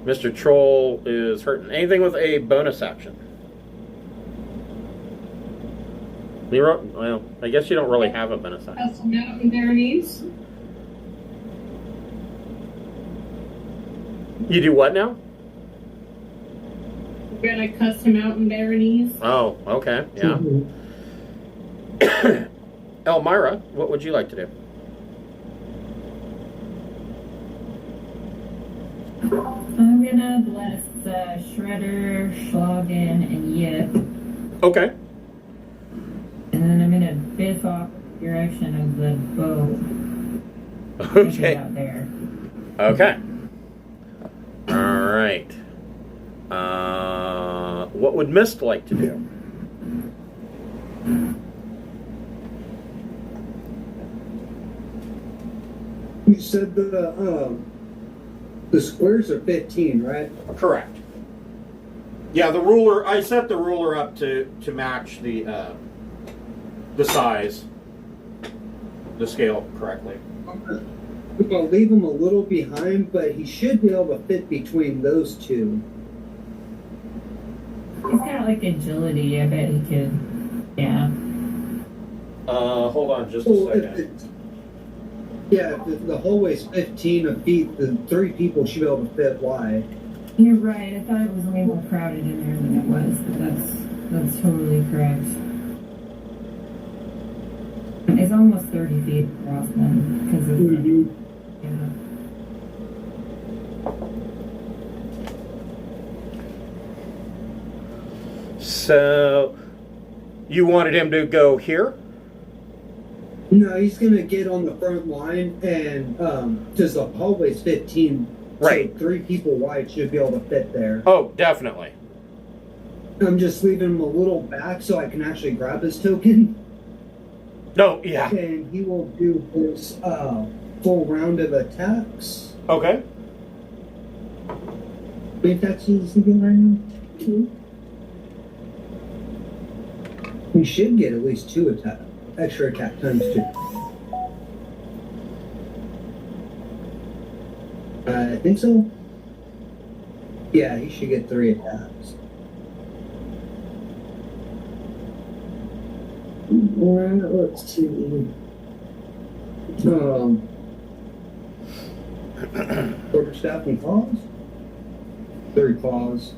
S2: Mr. Troll is hurting. Anything with a bonus action? Well, I guess you don't really have a bonus action.
S6: Custom out in their knees.
S2: You do what now?
S6: We're gonna custom out in their knees.
S2: Oh, okay. Yeah. Elmira, what would you like to do?
S4: I'm gonna bless Shredder, Schlagen, and Yip.
S2: Okay.
S4: And then I'm gonna biff off the direction of the boat.
S2: Okay.
S4: Out there.
S2: Okay. All right. What would Mist like to do?
S1: You said the squares are 15, right?
S2: Correct. Yeah, the ruler. I set the ruler up to match the size, the scale correctly.
S1: I'll leave him a little behind, but he should be able to fit between those two.
S4: He's got like agility. I bet he could. Yeah.
S2: Hold on just a
S1: Well,
S2: second.
S1: if the hallway's 15 feet, the 3 people should be able to fit wide.
S4: You're right. I thought it was way more crowded in there than it was, but that's totally correct. It's almost 30 feet across then because of yeah.
S2: So, you wanted him to go here?
S1: No, he's gonna get on the front line, and because the hallway's 15,
S2: Right.
S1: so 3 people wide should be able to fit there.
S2: Oh, definitely.
S1: I'm just leaving him a little back so I can actually grab his token.
S2: No, yeah.
S1: And he will do his full round of attacks.
S2: Okay.
S1: How many attacks is he getting right now? 2. He should get at least 2 extra attack times 2. I think so. Yeah, he should get 3 attacks. Alright, let's see. Quarterstaff and claws? 3 claws.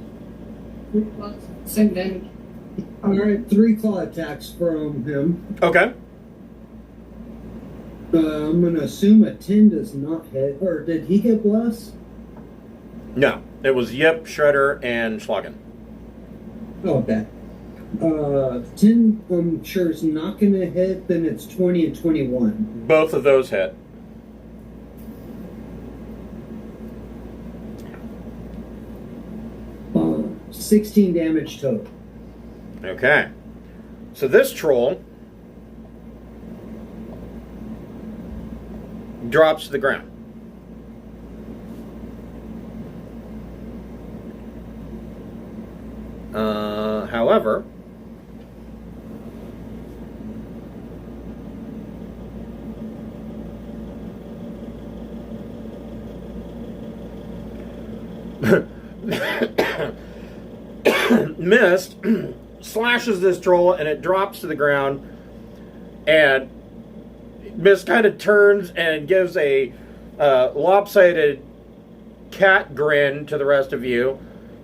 S6: 3 plus. Same damage.
S1: Alright, 3 claw attacks from him.
S2: Okay.
S1: I'm gonna assume a 10 does not hit. Or did he get blessed?
S2: No, it was Yip, Shredder, and Schlagen.
S1: Okay. 10 I'm sure is not gonna hit, then it's 20 and 21.
S2: Both of those hit.
S1: Uh, 16 damage total.
S2: Okay. So this troll drops to the ground. However, Mist slashes this troll and it drops to the ground, and Mist kind of turns and gives a lopsided cat grin to the rest of you,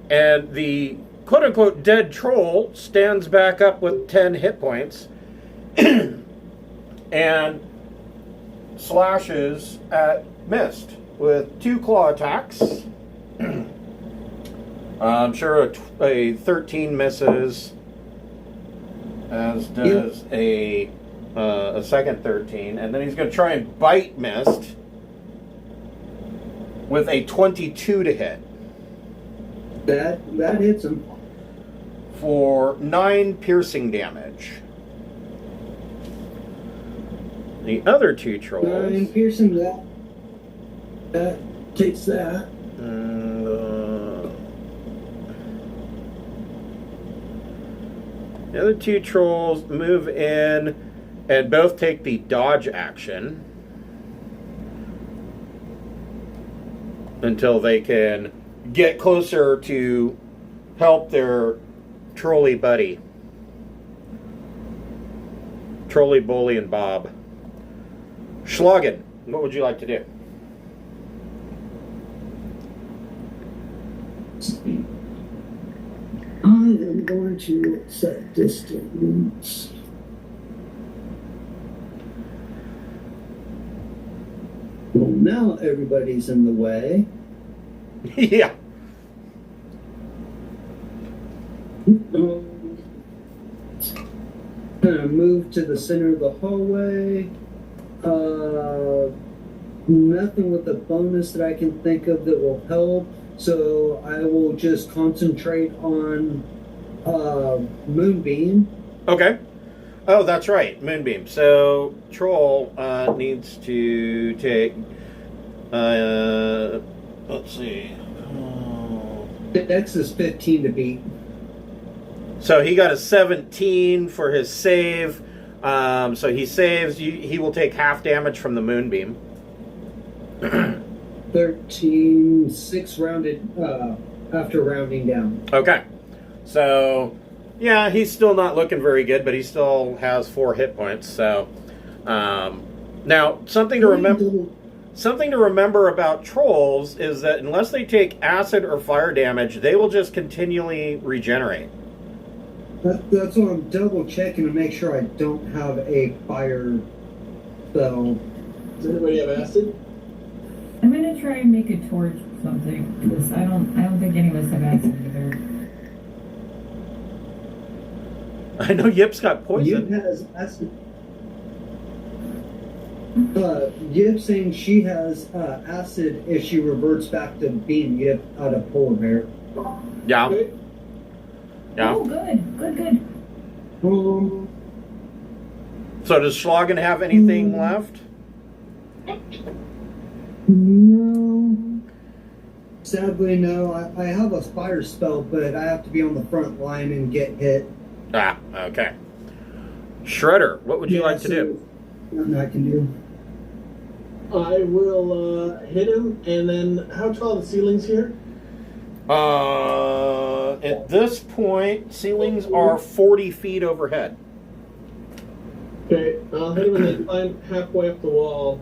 S2: and the quote-unquote dead troll stands back up with 10 hit points and slashes at Mist with 2 claw attacks. I'm sure a 13 misses, as does a second 13, and then he's going to try and bite Mist with a 22 to hit.
S1: That hits him.
S2: For 9 piercing damage. The other 2 trolls.
S1: 9 piercing, that takes that.
S2: And, the other 2 trolls move in and both take the dodge action until they can get closer to help their trolley buddy. Trolley, Bully, and Bob. Schlagen, what would you like to do?
S1: I am going to set distance. Well, now everybody's in the way.
S2: Yeah.
S1: Gonna move to the center of the hallway. Nothing with a bonus that I can think of that will help, so I will just concentrate on Moonbeam.
S2: Okay. Oh, that's right, Moonbeam. So Troll needs to take. Let's see.
S1: The Dex is 15 to beat.
S2: So he got a 17 for his save. So he saves. He will take half damage from the Moonbeam.
S1: 13, 6 rounded after rounding down.
S2: Okay. So, yeah, he's still not looking very good, but he still has 4 hit points. So, now something to remember. Something to remember about trolls is that unless they take acid or fire damage, they will just continually regenerate.
S1: That's what I'm double checking to make sure I don't have a fire spell.
S5: Does anybody have acid?
S4: I'm gonna try and make a torch or something, because I don't think any of us have acid either.
S2: I know Yip's got poison.
S1: Yip has acid. Yip saying she has acid if she reverts back to being Yip out of polar bear.
S2: Yeah.
S5: Okay.
S2: Yeah.
S4: Oh, good.
S2: So does Schlagen have anything left?
S1: No. Sadly, no. I have a fire spell, but I have to be on the front line and get hit.
S2: Ah, okay. Shredder, what would you like to do?
S1: Nothing I can do.
S5: I will hit him, and then how tall are the ceilings here?
S2: At this point, ceilings are 40 feet overhead.
S5: Okay, I'll hit him and then climb halfway up the wall,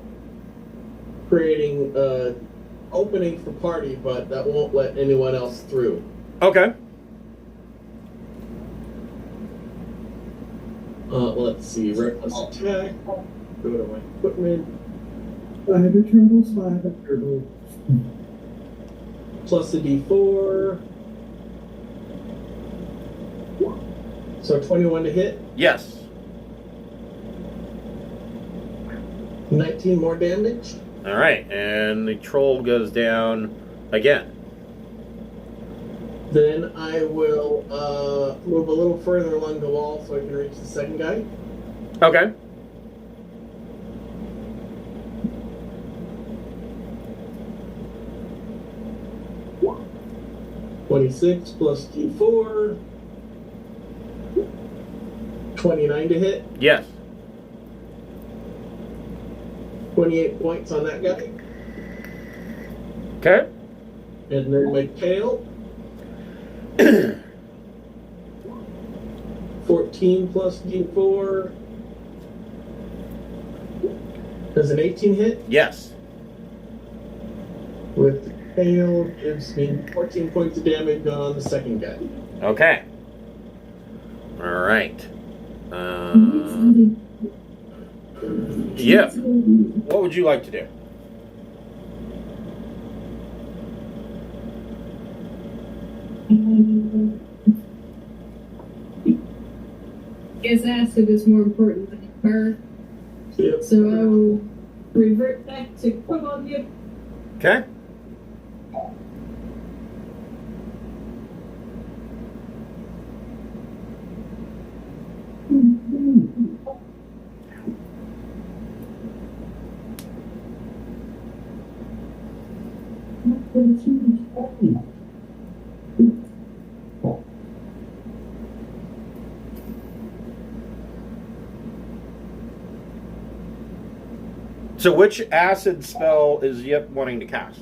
S5: creating opening for party, but that won't let anyone else through.
S2: Okay.
S5: Let's see, reckless attack. Go to my equipment.
S1: 5 turtles, 5 turtles.
S5: Plus a d4. So 21 to hit.
S2: Yes.
S5: 19 more damage.
S2: All right, and the troll goes down again.
S5: Then I will move a little further along the wall so I can reach the second guy.
S2: Okay.
S5: $26 plus d4. 29 to hit.
S2: Yes.
S5: 28 points on that guy.
S2: Okay.
S5: And then my tail. 14 plus d4. Does an 18 hit?
S2: Yes.
S5: With the tail gives me 14 points of damage on the second guy.
S2: Okay. All right. Yeah. What would you like to do?
S6: Guess acid is more important than fire.
S5: Yep.
S6: So I will revert back to Cobalt Yip.
S2: Okay. So which acid spell is Yip wanting to cast?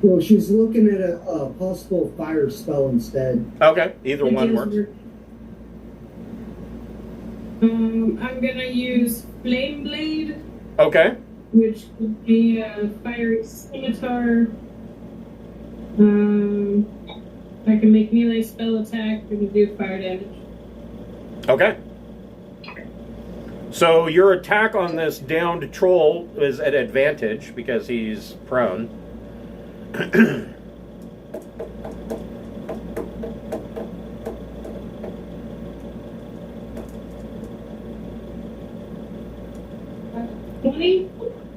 S1: Well, she's looking at a possible fire spell instead.
S2: Okay, either one works.
S6: I'm gonna use Flame Blade,
S2: Okay.
S6: which would be a fiery scimitar. I can make melee spell attack and do fire damage.
S2: Okay. So your attack on this downed troll is at advantage because he's prone.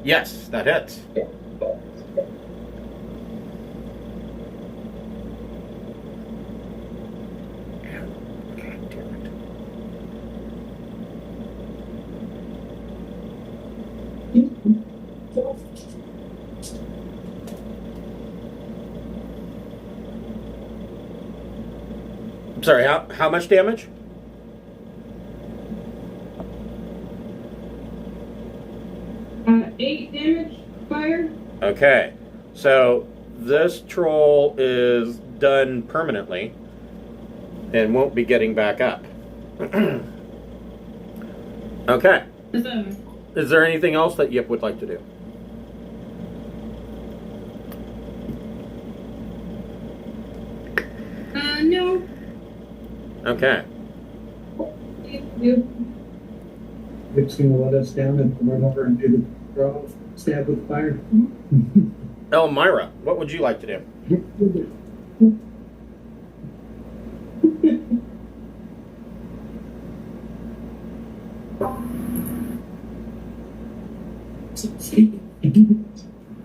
S2: Yes, that hits. I'm sorry, how much damage?
S6: Eight damage, fire.
S2: Okay, so this troll is done permanently and won't be getting back up. Okay. Is there anything else that Yip would like to do?
S6: No.
S2: Okay.
S1: It's going to let us down and run over and do the draw, stab with fire.
S2: Elmira, what would you like to do?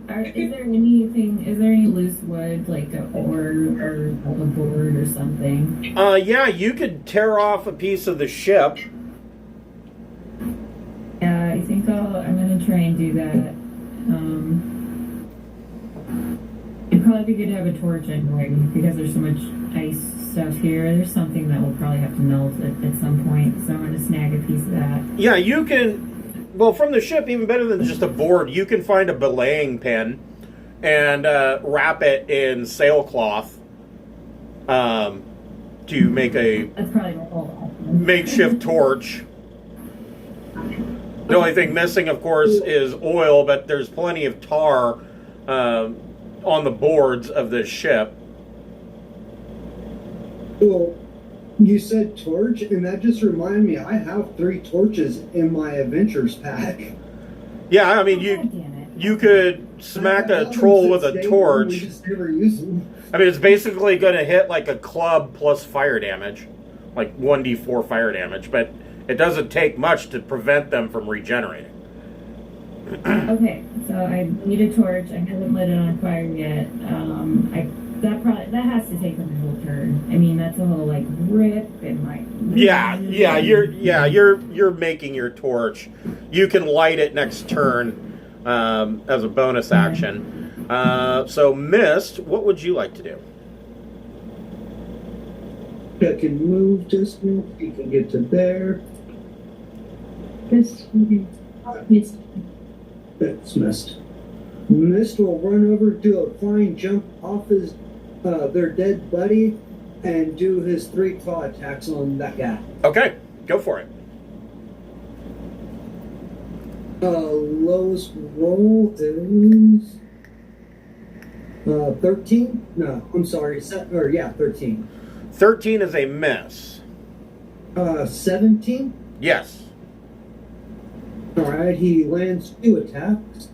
S4: Are Is there anything? Is there any loose wood, like a board or a board or something?
S2: Yeah, you could tear off a piece of the ship.
S4: Yeah, I think I'm gonna try and do that. It'd probably be good to have a torch anyway, because there's so much ice stuff here. There's something that will probably have to melt at some point, so I'm gonna snag a piece of that.
S2: Yeah, you can. Well, from the ship, even better than just a board, you can find a belaying pin and wrap it in sailcloth to make a
S4: That's probably the whole
S2: makeshift torch. The only thing missing, of course, is oil, but there's plenty of tar on the boards of this ship.
S1: Well, you said torch, and that just reminded me, I have 3 torches in my adventures pack.
S2: Yeah, I mean, you could smack a troll with a torch.
S1: We just never use them.
S2: I mean, it's basically going to hit like a club plus fire damage, like 1d4 fire damage, but it doesn't take much to prevent them from regenerating.
S4: Okay, so I need a torch. I haven't lit it on fire yet. That has to take a whole turn. I mean, that's a whole like rip and like.
S2: You're making your torch. You can light it next turn as a bonus action. So, Mist, what would you like to do?
S1: I can move distance. You can get to there.
S6: Mist.
S1: That's Mist. Mist will run over, do a flying jump off his their dead buddy, and do his 3 claw attacks on that guy.
S2: Okay, go for it.
S1: Lowest roll is 13. No, I'm sorry. 13.
S2: 13 is a miss.
S1: 17.
S2: Yes.
S1: All right, he lands 2 attacks.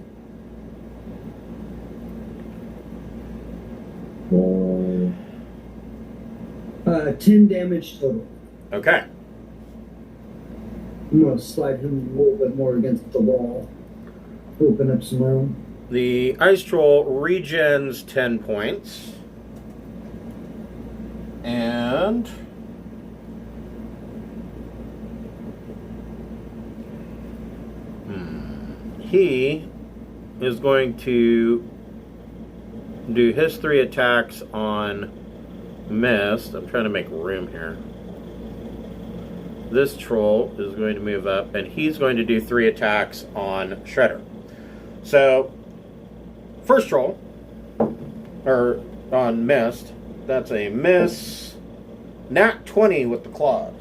S1: 10 damage total.
S2: Okay.
S1: I'm going to slide him a little bit more against the wall. Open up some room.
S2: The ice troll regens 10 points. And he is going to do his 3 attacks on Mist. I'm trying to make room here. This troll is going to move up, and he's going to do 3 attacks on Shredder. So, first troll, or on Mist, that's a miss. Nat 20 with the claws.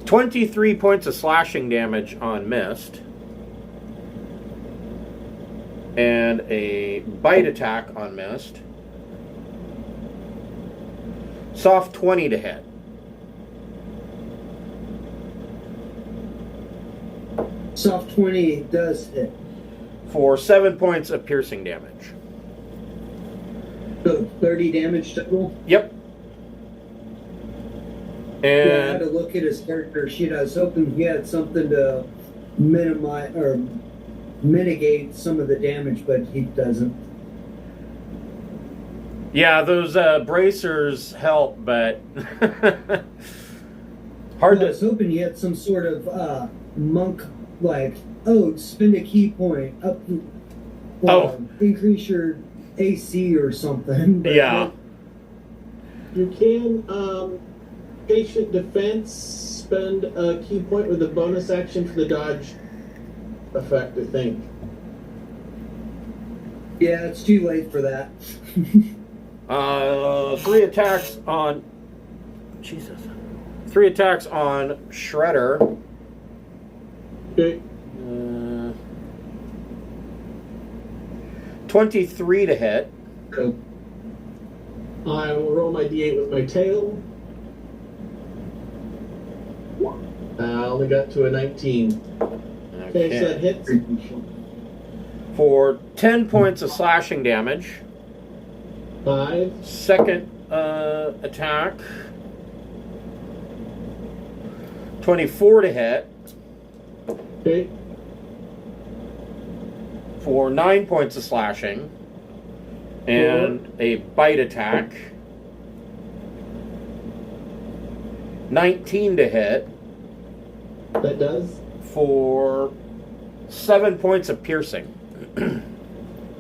S2: $23 points of slashing damage on Mist. And a bite attack on Mist. Soft 20 to hit.
S1: Soft 20 does hit.
S2: For 7 points of piercing damage.
S1: So 30 damage total?
S2: Yep.
S1: Yeah, I had
S2: And
S1: to look at his character sheet. I was hoping he had something to minimize or mitigate some of the damage, but he doesn't.
S2: yeah, those bracers help, but hard
S1: I was
S2: to.
S1: hoping he had some sort of monk, like, spend a key point up, increase your AC or something. But
S2: Yeah.
S5: You can patient defense, spend a key point with a bonus action for the dodge effect, I think.
S1: Yeah, it's too late for that.
S2: 3 attacks on. Jesus. 3 attacks on Shredder.
S5: Okay.
S2: 23 to hit.
S1: So,
S5: I will roll my d8 with my tail. I only got to a 19. Okay, so that hits.
S2: For 10 points of slashing damage.
S5: 5.
S2: Second attack. 24 to hit
S5: Okay.
S2: for 9 points of slashing. And a bite attack. 19 to hit
S5: That does.
S2: for 7 points of piercing.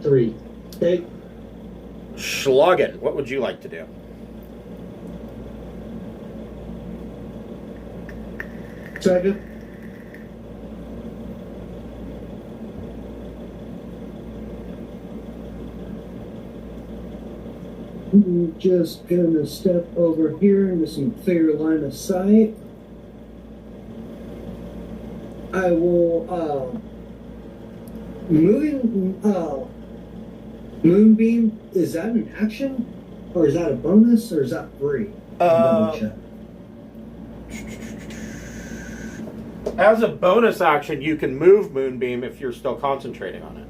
S5: 3. Okay.
S2: Schlagen, what would you like to do?
S1: Second. I'm just gonna step over here into some clear line of sight. I will Moonbeam, is that an action? Or is that a bonus or is that free? Double check.
S2: As a bonus action, you can move Moonbeam if you're still concentrating on it.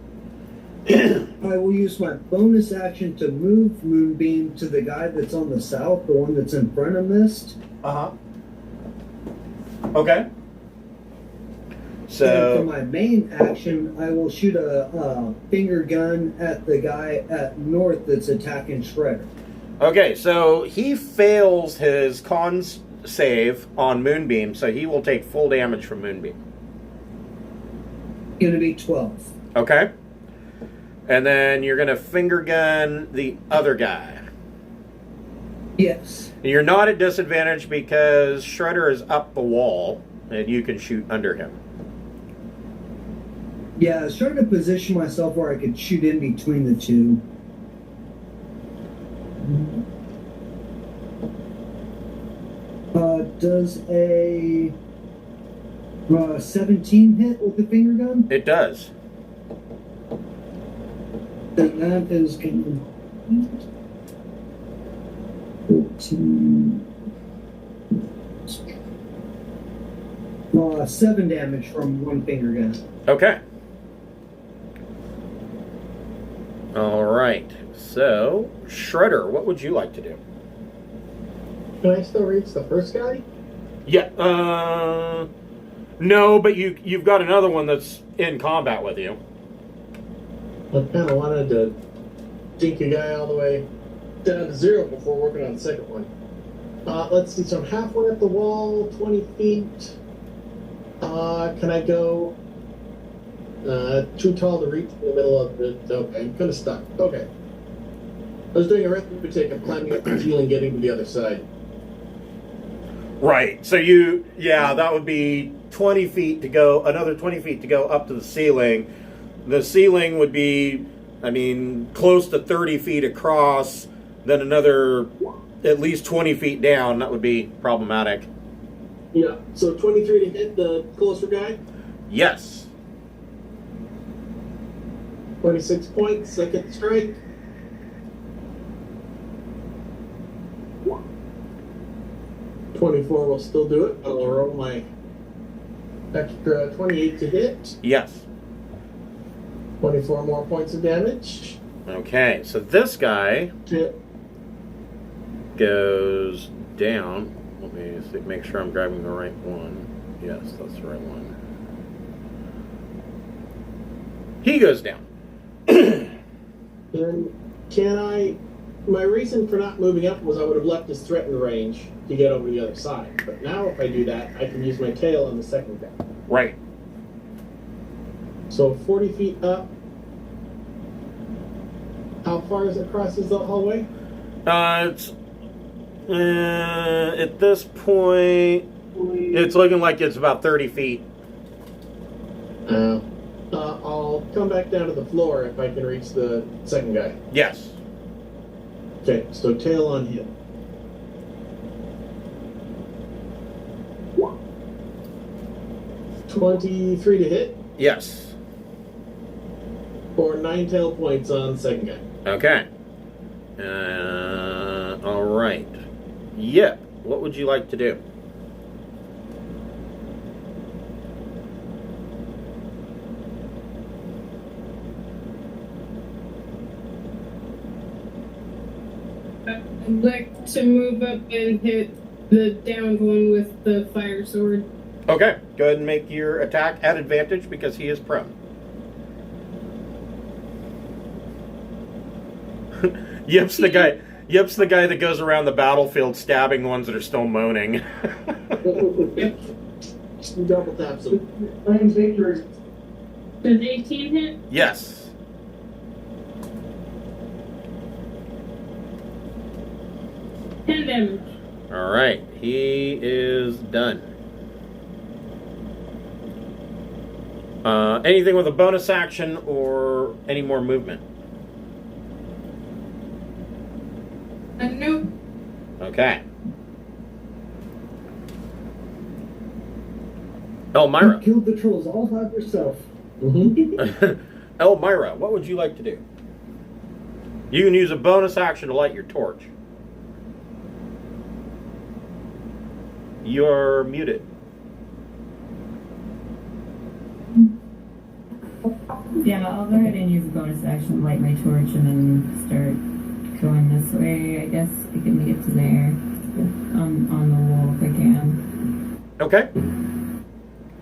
S1: I will use my bonus action to move Moonbeam to the guy that's on the south, the one that's in front of Mist.
S2: Okay.
S1: And for
S2: So,
S1: my main action, I will shoot a finger gun at the guy at north that's attacking Shredder.
S2: okay, so he fails his con save on Moonbeam, so he will take full damage from Moonbeam.
S1: Gonna be 12.
S2: Okay. And then you're going to finger gun the other guy.
S1: Yes.
S2: You're not at disadvantage because Shredder is up the wall, and you can shoot under him.
S1: Yeah, I was trying to position myself where I could shoot in between the two. Does a 17 hit with the finger gun?
S2: It does.
S1: Then that is going to 14. 7 damage from one finger gun.
S2: Okay. All right. So, Shredder, what would you like to do?
S5: Can I still reach the first guy?
S2: Yeah. No, but you've got another one that's in combat with you.
S5: I kind of wanted to dink a guy all the way down to 0 before working on the second one. Let's see, so I'm halfway up the wall, 20 feet. Can I go too tall to reach in the middle of the... Okay, I'm kind of stuck. Okay. I was doing arithmetic of climbing up the ceiling, getting to the other side.
S2: Right. So that would be 20 feet to go, another 20 feet to go up to the ceiling. The ceiling would be, close to 30 feet across, then another at least 20 feet down. That would be problematic.
S5: Yeah, so 23 to hit the closer guy.
S2: Yes.
S5: 26 points, second strike. $24 will still do it. I'll roll my extra 28 to hit.
S2: Yes.
S5: 24 more points of damage.
S2: Okay, so this guy
S5: Hit.
S2: goes down. Let me make sure I'm grabbing the right one. Yes, that's the right one. He goes down.
S5: Then can I... My reason for not moving up was I would have left his threatened range to get over the other side. But now if I do that, I can use my tail on the second guy.
S2: Right.
S5: So 40 feet up. How far is it across the hallway?
S2: It's at this point, it's looking like it's about 30 feet.
S5: I'll come back down to the floor if I can reach the second guy.
S2: Yes.
S5: Okay, so tail on him. $23 to hit
S2: Yes.
S5: for 9 tail points on second guy.
S2: Okay. All right. Yep. What would you like to do?
S6: I'd like to move up and hit the downed one with the fire sword.
S2: Okay, go ahead and make your attack at advantage because he is prone. Yip's the guy. Yip's the guy that goes around the battlefield stabbing the ones that are still moaning.
S5: Yep. Double taps him.
S3: Claims victory.
S6: Does 18 hit?
S2: Yes.
S6: Ten damage.
S2: All right, he is done. Anything with a bonus action or any more movement?
S6: Nope.
S2: Okay. Elmira.
S1: You killed the trolls all by yourself.
S2: Elmira, what would you like to do? You can use a bonus action to light your torch. You're muted.
S4: Yeah, I'll go ahead and use a bonus action to light my torch and then start going this way. I guess I can get to there on the wall if I can.
S2: Okay.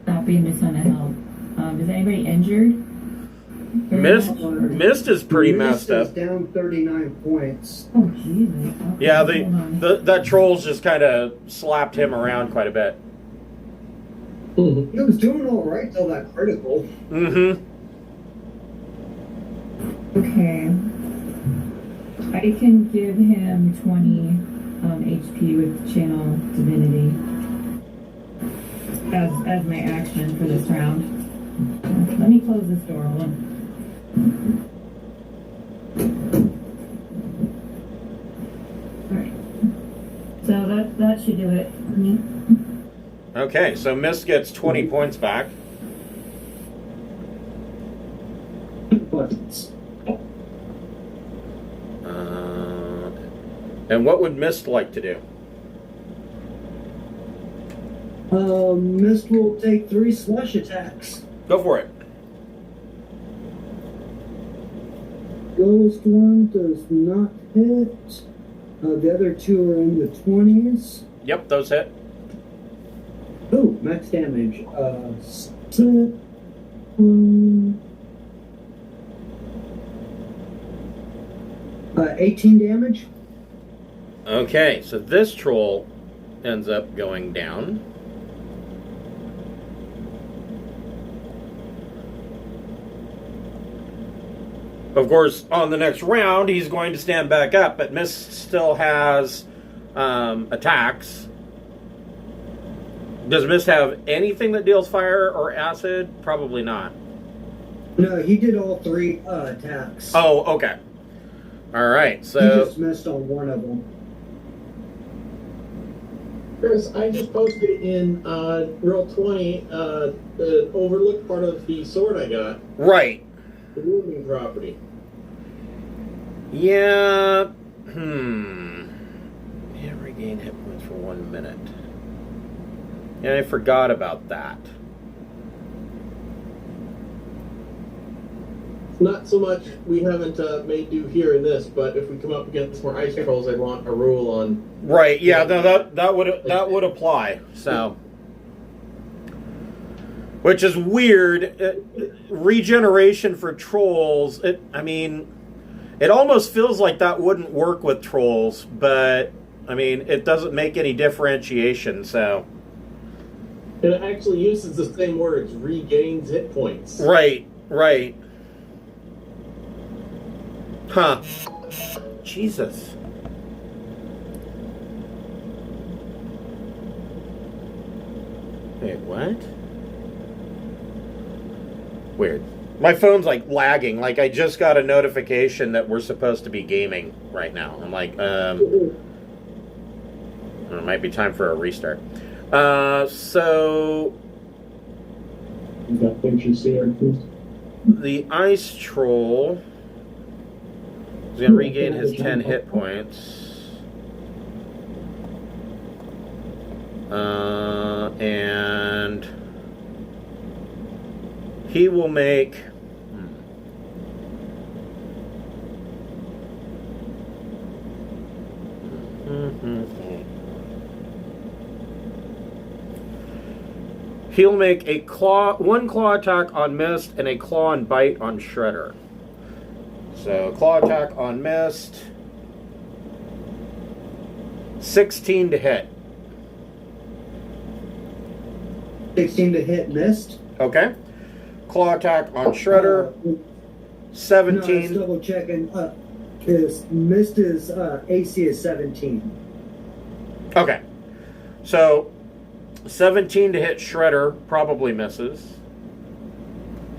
S4: Not being a ton of help. Is anybody injured?
S2: Mist is pretty messed
S1: Mist is
S2: up.
S1: down 39 points.
S4: Oh, Jesus. Okay,
S2: Yeah,
S4: hold on.
S2: that troll's just kind of slapped him around quite a bit.
S1: He was doing all right till that critical.
S2: Mm-hmm.
S4: Okay. I can give him 20 HP with Channel Divinity as my action for this round. Let me close this door. Hold on. Alright. So that should do it for me.
S2: Okay, so Mist gets 20 points back. And what would Mist like to do?
S1: Mist will take 3 slush attacks.
S2: Go for it.
S1: Ghost one does not hit. The other 2 are in the 20s.
S2: Yep, those hit.
S1: Oh, max damage. 18 damage.
S2: Okay, so this troll ends up going down. Of course, on the next round, he's going to stand back up, but Mist still has attacks. Does Mist have anything that deals fire or acid? Probably not.
S1: No, he did all 3 attacks.
S2: Oh, okay. All right,
S1: He
S2: so...
S1: just missed on one of them.
S5: Chris, I just posted in roll 20 the overlooked part of the sword I got.
S2: Right.
S5: The wounding property.
S2: Yeah. Yeah, regain hit points for 1 minute. Yeah, I forgot about that.
S5: Not so much we haven't made do here in this, but if we come up against more ice trolls, I'd want a rule on.
S2: Right. Yeah. No, that would apply. So, which is weird. Regeneration for trolls. I mean, it almost feels like that wouldn't work with trolls, but I mean, it doesn't make any differentiation. So.
S5: And it actually uses the same words, regains hit points.
S2: Right. Right. Huh. Jesus. Wait, what? Weird. My phone's like lagging. Like I just got a notification that we're supposed to be gaming right now. I'm like, it might be time for a restart. So
S3: You got pictures here, please.
S2: the ice troll is going to regain his 10 hit points. And he will make... He'll make one claw attack on Mist and a claw and bite on Shredder. So claw attack on Mist. 16 to hit.
S1: 16 to hit, missed.
S2: Okay. Claw attack on Shredder.
S1: No, I was
S2: 17.
S1: double checking. His missed is AC is 17.
S2: Okay. So 17 to hit Shredder probably misses.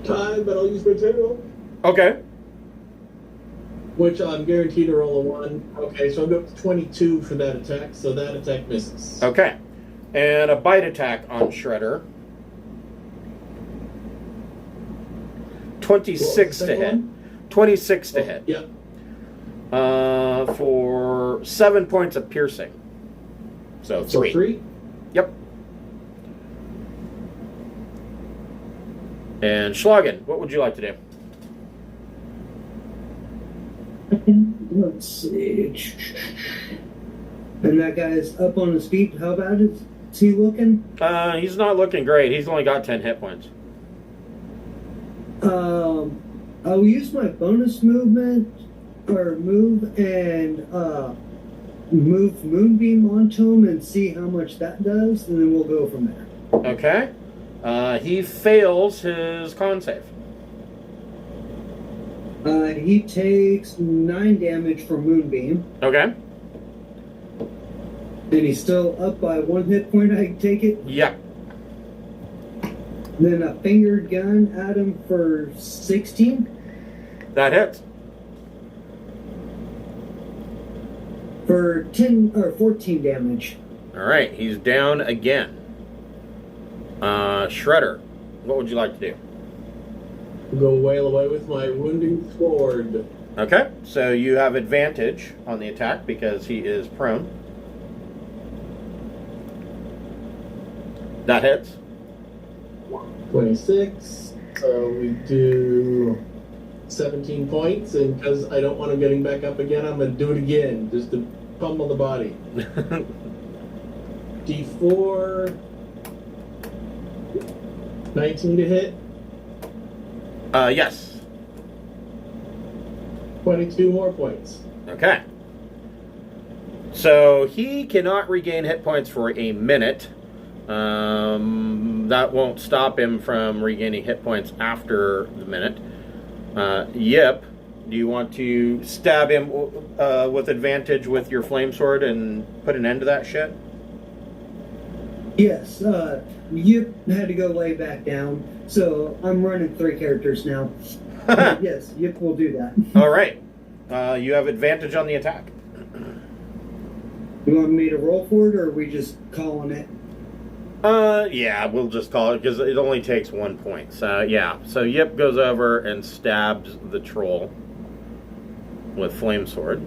S5: Time, but I'll use my tail.
S2: Okay.
S5: Which I'm guaranteed to roll a 1. Okay, so I'll go up to 22 for that attack, so that attack misses.
S2: Okay. And a bite attack on Shredder. 26 to hit. 26 to hit.
S5: Yep.
S2: For 7 points of piercing. So 3.
S5: So 3?
S2: Yep. And Schlagen, what would you like to do?
S1: Let's see. And that guy's up on his feet. How bad is he looking?
S2: He's not looking great. He's only got 10 hit points.
S1: I'll use my bonus move and move Moonbeam onto him and see how much that does, and then we'll go from there.
S2: Okay. He fails his con save.
S1: He takes 9 damage from Moonbeam,
S2: Okay.
S1: and he's still up by 1 hit point, I take it.
S2: Yep.
S1: Then a fingered gun at him for 16
S2: That hits.
S1: for 10 or 14 damage.
S2: All right. He's down again. Shredder, what would you like to do?
S5: Go wail away with my wounding sword.
S2: Okay. So you have advantage on the attack because he is prone. That hits.
S5: 26. So we do 17 points, and because I don't want him getting back up again, I'm going to do it again, just to pummel the body. D4. 19 to hit.
S2: Yes.
S5: 22 more points.
S2: Okay. So he cannot regain hit points for a minute. That won't stop him from regaining hit points after the minute. Yip, do you want to stab him with advantage with your flame sword and put an end to that shit?
S1: Yes, Yip had to go lay back down, so I'm running 3 characters now. Yes, Yip will do that.
S2: All right. You have advantage on the attack.
S1: You want me to roll for it, or are we just calling it?
S2: Yeah, we'll just call it because it only takes 1 point. So, yeah. So Yip goes over and stabs the troll with flame sword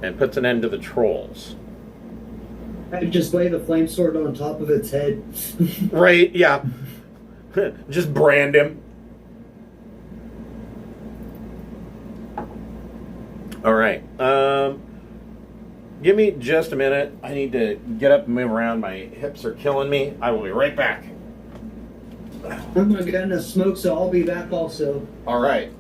S2: and puts an end to the trolls.
S1: I just lay the flame sword on top of its head.
S2: Right, yeah. Just brand him. All right. Give me just a minute. I need to get up and move around. My hips are killing me. I will be right back.
S1: I'm not getting a smoke, so I'll be back also.
S2: All right.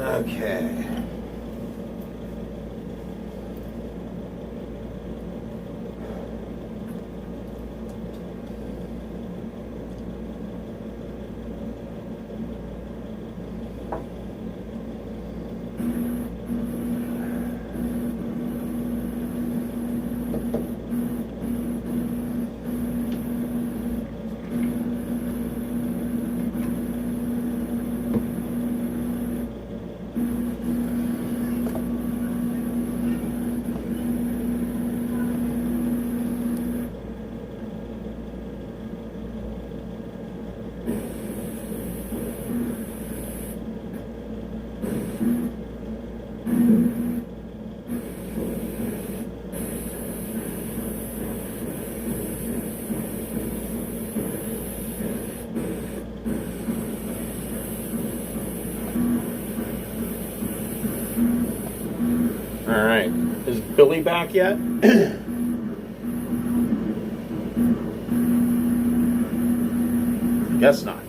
S2: Okay. All right. Is Billy back yet? Guess not.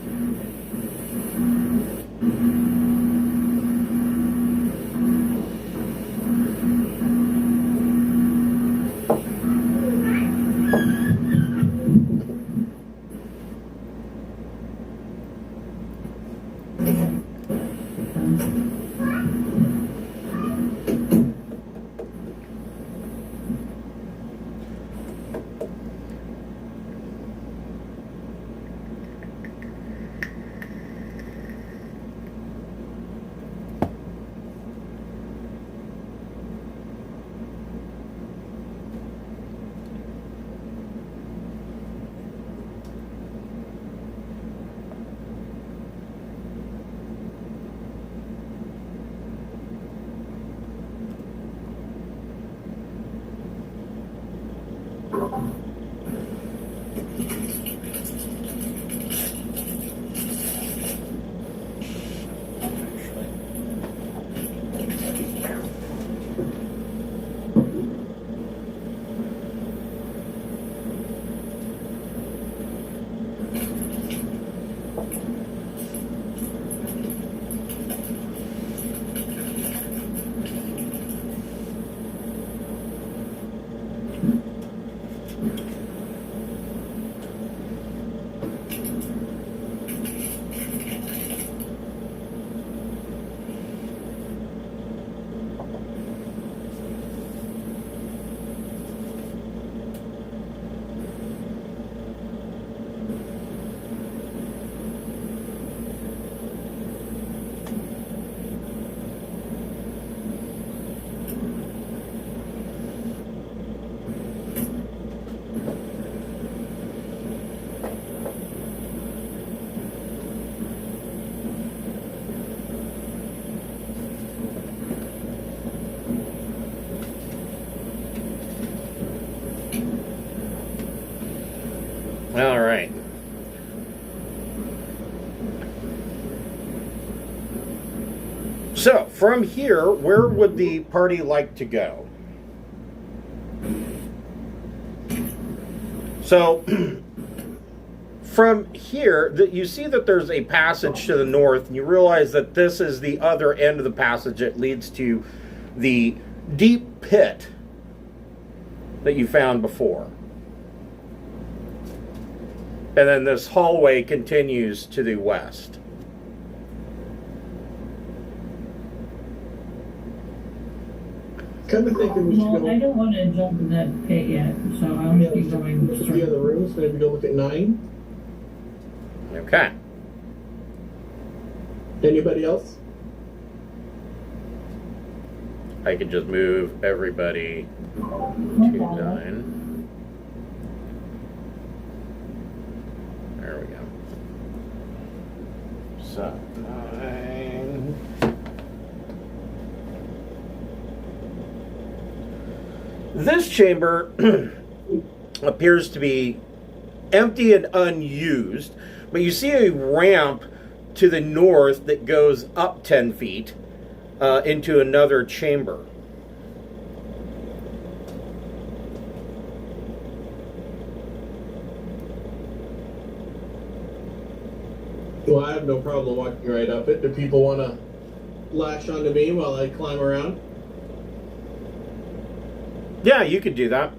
S2: All right. So, from here, where would the party like to go? So, from here, you see that there's a passage to the north, and you realize that this is the other end of the passage that leads to the deep pit that you found before. And then this hallway continues to the west.
S5: Kind of thinking we should
S4: Well,
S5: go.
S4: I don't want to jump in that pit yet, so I'm going to keep going
S5: Look at the
S4: straight.
S5: other rooms. Maybe go look at 9.
S2: Okay.
S5: Anybody else?
S2: I can just move everybody to 9. There we go. So, 9. This chamber appears to be empty and unused, but you see a ramp to the north that goes up 10 feet into another chamber.
S5: Well, I have no problem walking right up it. Do people want to lash onto me while I climb around?
S2: Yeah, you could do that.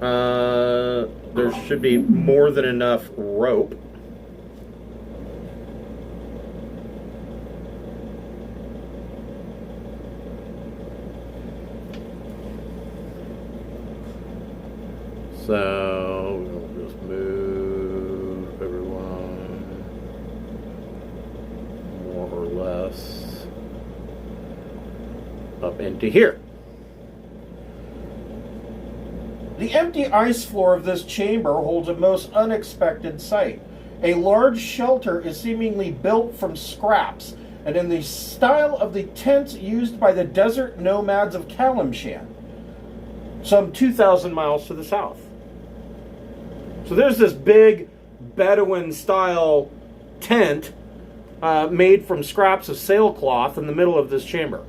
S2: There should be more than enough rope. So we'll just move everyone more or less up into here. The empty ice floor of this chamber holds a most unexpected sight. A large shelter is seemingly built from scraps and in the style of the tents used by the desert nomads of Kalimshan, some 2,000 miles to the south. So there's this big Bedouin-style tent made from scraps of sailcloth in the middle of this chamber.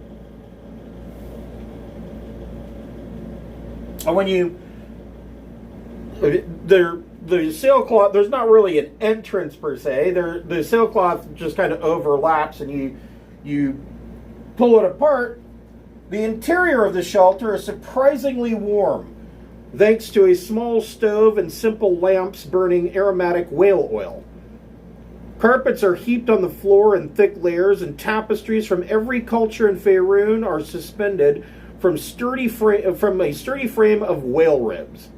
S2: And when you... The sailcloth, there's not really an entrance per se. The sailcloth just kind of overlaps and you pull it apart. The interior of the shelter is surprisingly warm, thanks to a small stove and simple lamps burning aromatic whale oil. Carpets are heaped on the floor in thick layers, and tapestries from every culture in Faerun are suspended from a sturdy frame of whale ribs.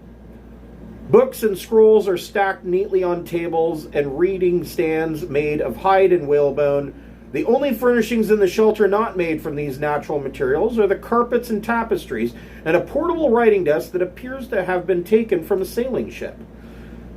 S2: Books and scrolls are stacked neatly on tables and reading stands made of hide and whalebone. The only furnishings in the shelter not made from these natural materials are the carpets and tapestries and a portable writing desk that appears to have been taken from a sailing ship.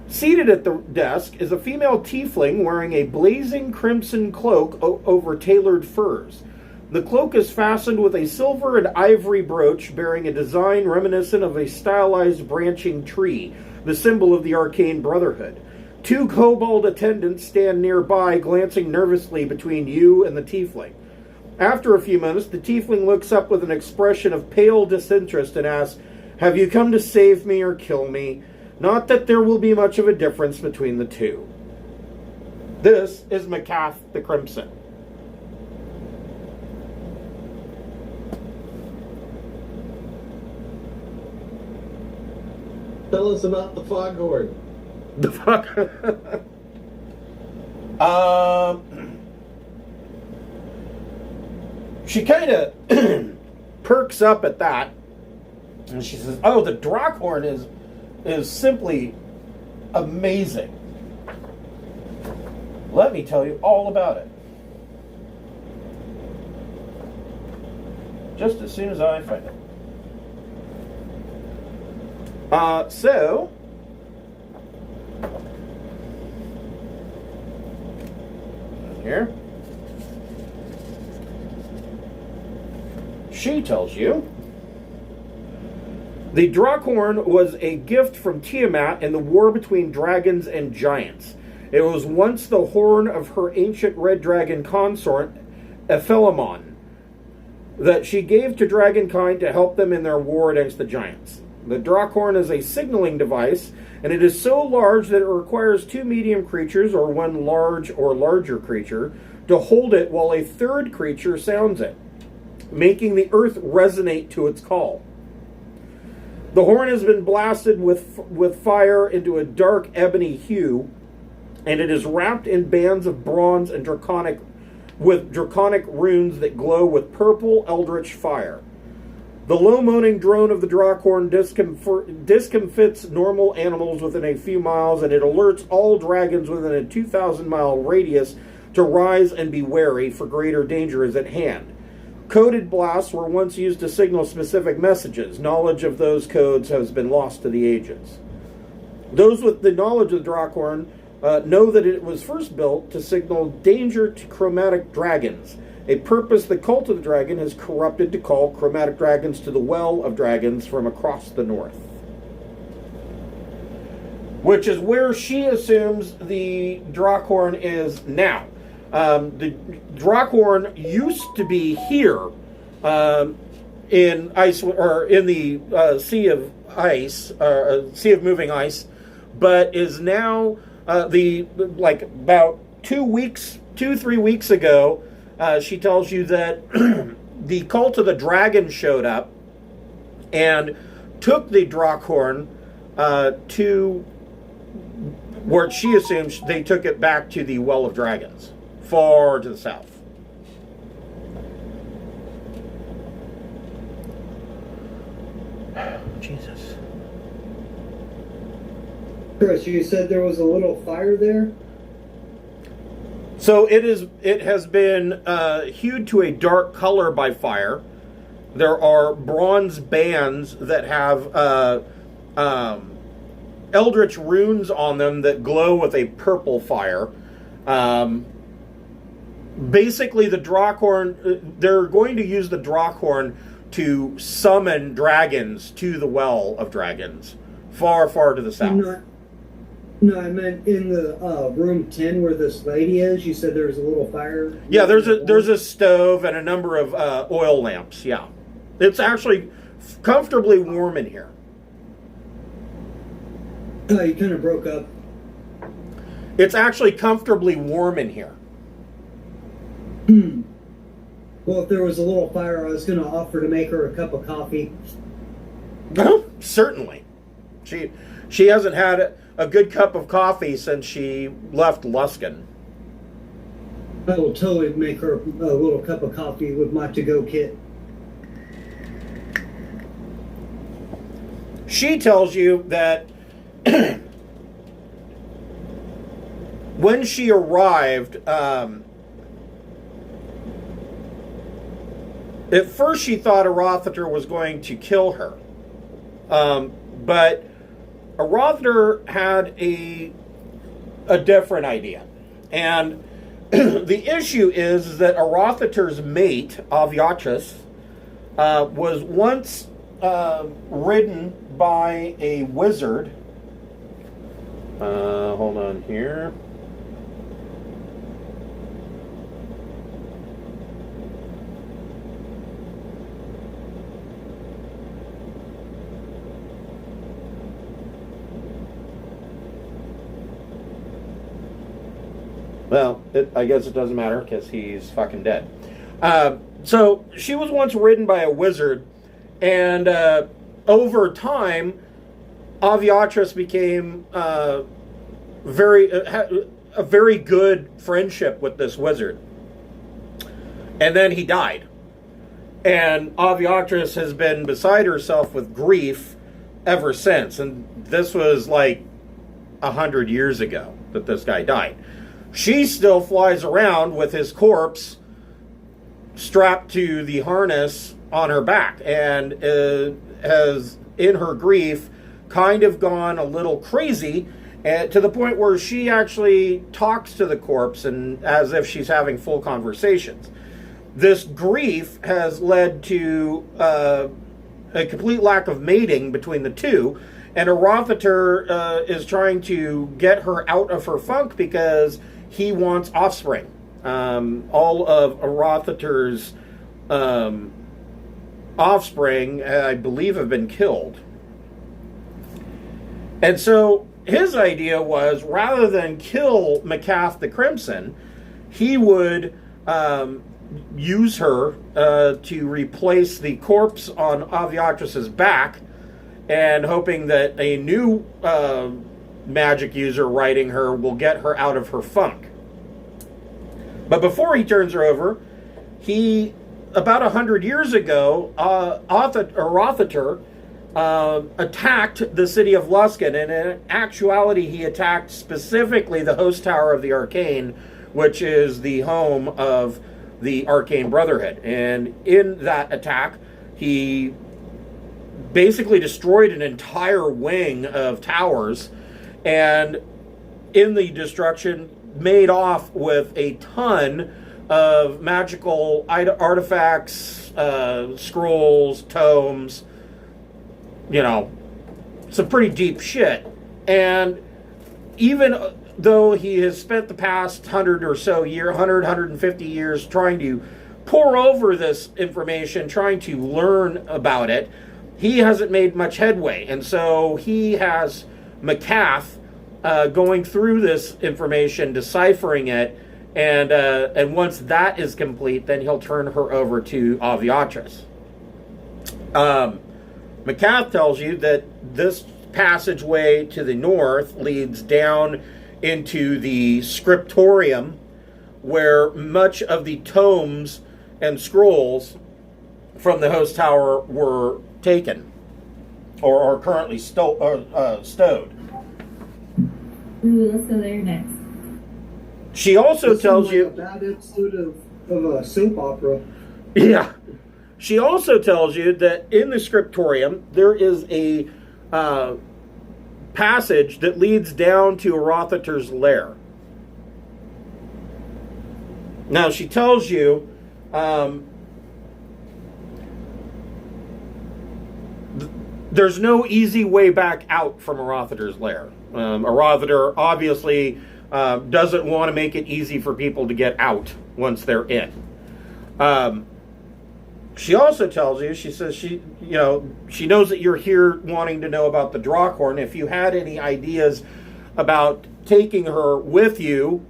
S2: Seated at the desk is a female tiefling wearing a blazing crimson cloak over tailored furs. The cloak is fastened with a silver and ivory brooch bearing a design reminiscent of a stylized branching tree, the symbol of the Arcane Brotherhood. Two kobold attendants stand nearby, glancing nervously between you and the tiefling. After a few minutes, the tiefling looks up with an expression of pale disinterest and asks, "Have you come to save me or kill me? Not that there will be much of a difference between the two." This is Macath the Crimson.
S5: Tell us about the foghorn.
S2: The fuck? She kind of perks up at that, and she says, "Oh, the Drackhorn is simply amazing. Let me tell you all about it. Just as soon as I find it." So here she tells you the Drackhorn was a gift from Tiamat in the war between dragons and giants. It was once the horn of her ancient red dragon consort, Ephelamon, that she gave to dragonkind to help them in their war against the giants. The Drackhorn is a signaling device, and it is so large that it requires two medium creatures, or one large or larger creature, to hold it while a third creature sounds it, making the earth resonate to its call. The horn has been blasted with fire into a dark ebony hue, and it is wrapped in bands of bronze and draconic runes that glow with purple eldritch fire. The low moaning drone of the Drackhorn discomfits normal animals within a few miles, and it alerts all dragons within a 2,000-mile radius to rise and be wary, for greater danger is at hand. Coded blasts were once used to signal specific messages. Knowledge of those codes has been lost to the ages. Those with the knowledge of the Drackhorn know that it was first built to signal danger to chromatic dragons, a purpose the Cult of the Dragon has corrupted to call chromatic dragons to the Well of Dragons from across the north. Which is where she assumes the Drackhorn is now. The Drackhorn used to be here in ice, or in the Sea of Ice, Sea of Moving Ice, but is now about 3 weeks ago, she tells you that the Cult of the Dragon showed up and took the Drackhorn to where she assumes they took it back to the Well of Dragons, far to the south. Jesus.
S1: Chris, you said there was a little fire there?
S2: So it has been hued to a dark color by fire. There are bronze bands that have eldritch runes on them that glow with a purple fire. Basically, the Drackhorn, they're going to use the Drackhorn to summon dragons to the Well of Dragons, far, far to the south.
S1: No, I meant in the room 10 where this lady is. You said there was a little fire.
S2: Yeah, there's a stove and a number of oil lamps. Yeah, it's actually comfortably warm in here.
S1: You kind of broke up.
S2: It's actually comfortably warm in here.
S1: Well, if there was a little fire, I was going to offer to make her a cup of coffee.
S2: Oh, certainly. She hasn't had a good cup of coffee since she left Luskin.
S1: I will totally make her a little cup of coffee with my to-go kit.
S2: She tells you that when she arrived, at first she thought Arauthator was going to kill her. But Arauthator had a different idea. And the issue is that Arauthator's mate, Aviatris, was once ridden by a wizard. Hold on here. Well, I guess it doesn't matter because he's fucking dead. So she was once ridden by a wizard, and over time, Aviatris became a very good friendship with this wizard. And then he died. And Aviatris has been beside herself with grief ever since. And this was like 100 years ago that this guy died. She still flies around with his corpse strapped to the harness on her back, and has, in her grief, kind of gone a little crazy, to the point where she actually talks to the corpse and as if she's having full conversations. This grief has led to a complete lack of mating between the two, and Arauthator is trying to get her out of her funk because he wants offspring. All of Arauthator's offspring, I believe, have been killed. And so his idea was, rather than kill Macath the Crimson, he would use her to replace the corpse on Aviatris's back, and hoping that a new magic user riding her will get her out of her funk. But before he turns her over, he, about 100 years ago, Arauthator attacked the city of Luskin, and in actuality he attacked specifically the Host Tower of the Arcane, which is the home of the Arcane Brotherhood. And in that attack, he basically destroyed an entire wing of towers, and in the destruction made off with a ton of magical artifacts, scrolls, tomes, some pretty deep shit. And even though he has spent the past 150 years trying to pore over this information, trying to learn about it, he hasn't made much headway. And so he has Macath going through this information, deciphering it, and once that is complete, then he'll turn her over to Aviatrix. McCath tells you that this passageway to the north leads down into the scriptorium, where much of the tomes and scrolls from the host tower were taken, or are currently stowed.
S4: Ooh, let's go there next.
S2: She also
S1: This
S2: tells
S1: sounds
S2: you...
S1: like a bad episode of a soap opera.
S2: Yeah. She also tells you that in the scriptorium, there is a passage that leads down to Arauthator's lair. Now, she tells you there's no easy way back out from Arauthator's lair. Arauthator obviously doesn't want to make it easy for people to get out once they're in. She also tells you, she says she knows that you're here wanting to know about the Drawhorn. If you had any ideas about taking her with you,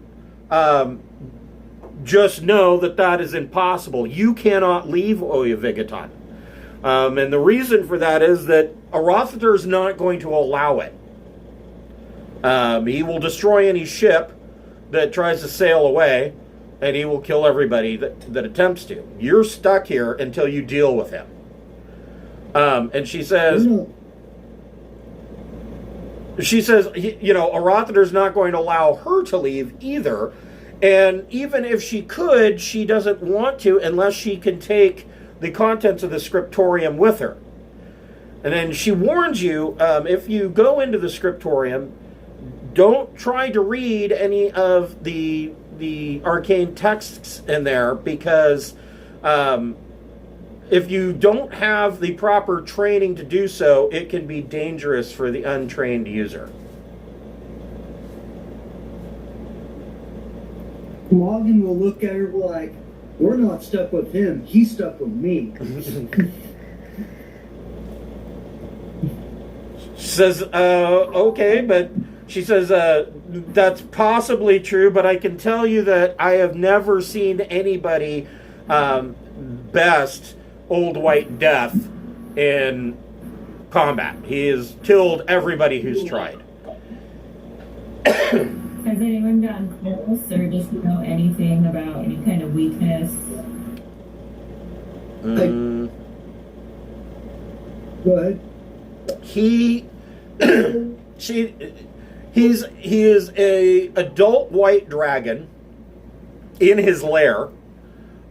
S2: just know that that is impossible. You cannot leave Oyavigaton. And the reason for that is that Arauthator is not going to allow it. He will destroy any ship that tries to sail away, and he will kill everybody that attempts to. You're stuck here until you deal with him. And she says, Arauthator's not going to allow her to leave either. And even if she could, she doesn't want to unless she can take the contents of the scriptorium with her. And then she warns you, if you go into the scriptorium, don't try to read any of the arcane texts in there, because if you don't have the proper training to do so, it can be dangerous for the untrained user.
S1: Morgan will look at her like, we're not stuck with him, he's stuck with me.
S2: She says, okay, but she says, that's possibly true, but I can tell you that I have never seen anybody best Old White Death in combat. He has killed everybody who's tried.
S4: Has anyone gotten close or just know anything about any kind of weakness?
S1: Go ahead.
S2: He is a adult white dragon in his lair.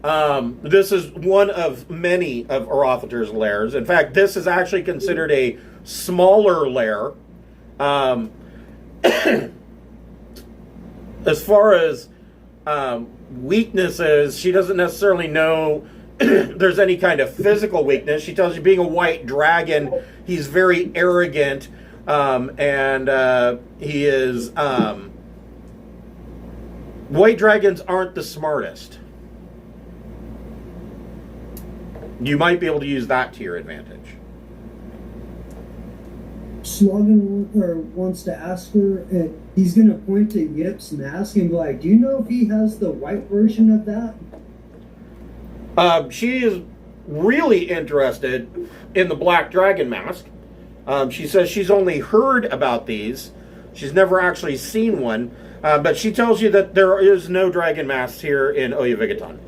S2: This is one of many of Arauthator's lairs. In fact, this is actually considered a smaller lair. As far as weaknesses, she doesn't necessarily know there's any kind of physical weakness. She tells you, being a white dragon, he's very arrogant, and he is... white dragons aren't the smartest. You might be able to use that to your advantage.
S1: Slogan wants to ask her, and he's going to point to Yips and ask him, like, do you know if he has the white version of that?
S2: She is really interested in the Black Dragon Mask. She says she's only heard about these. She's never actually seen one. But she tells you that there is no dragon mask here in Oyavigaton.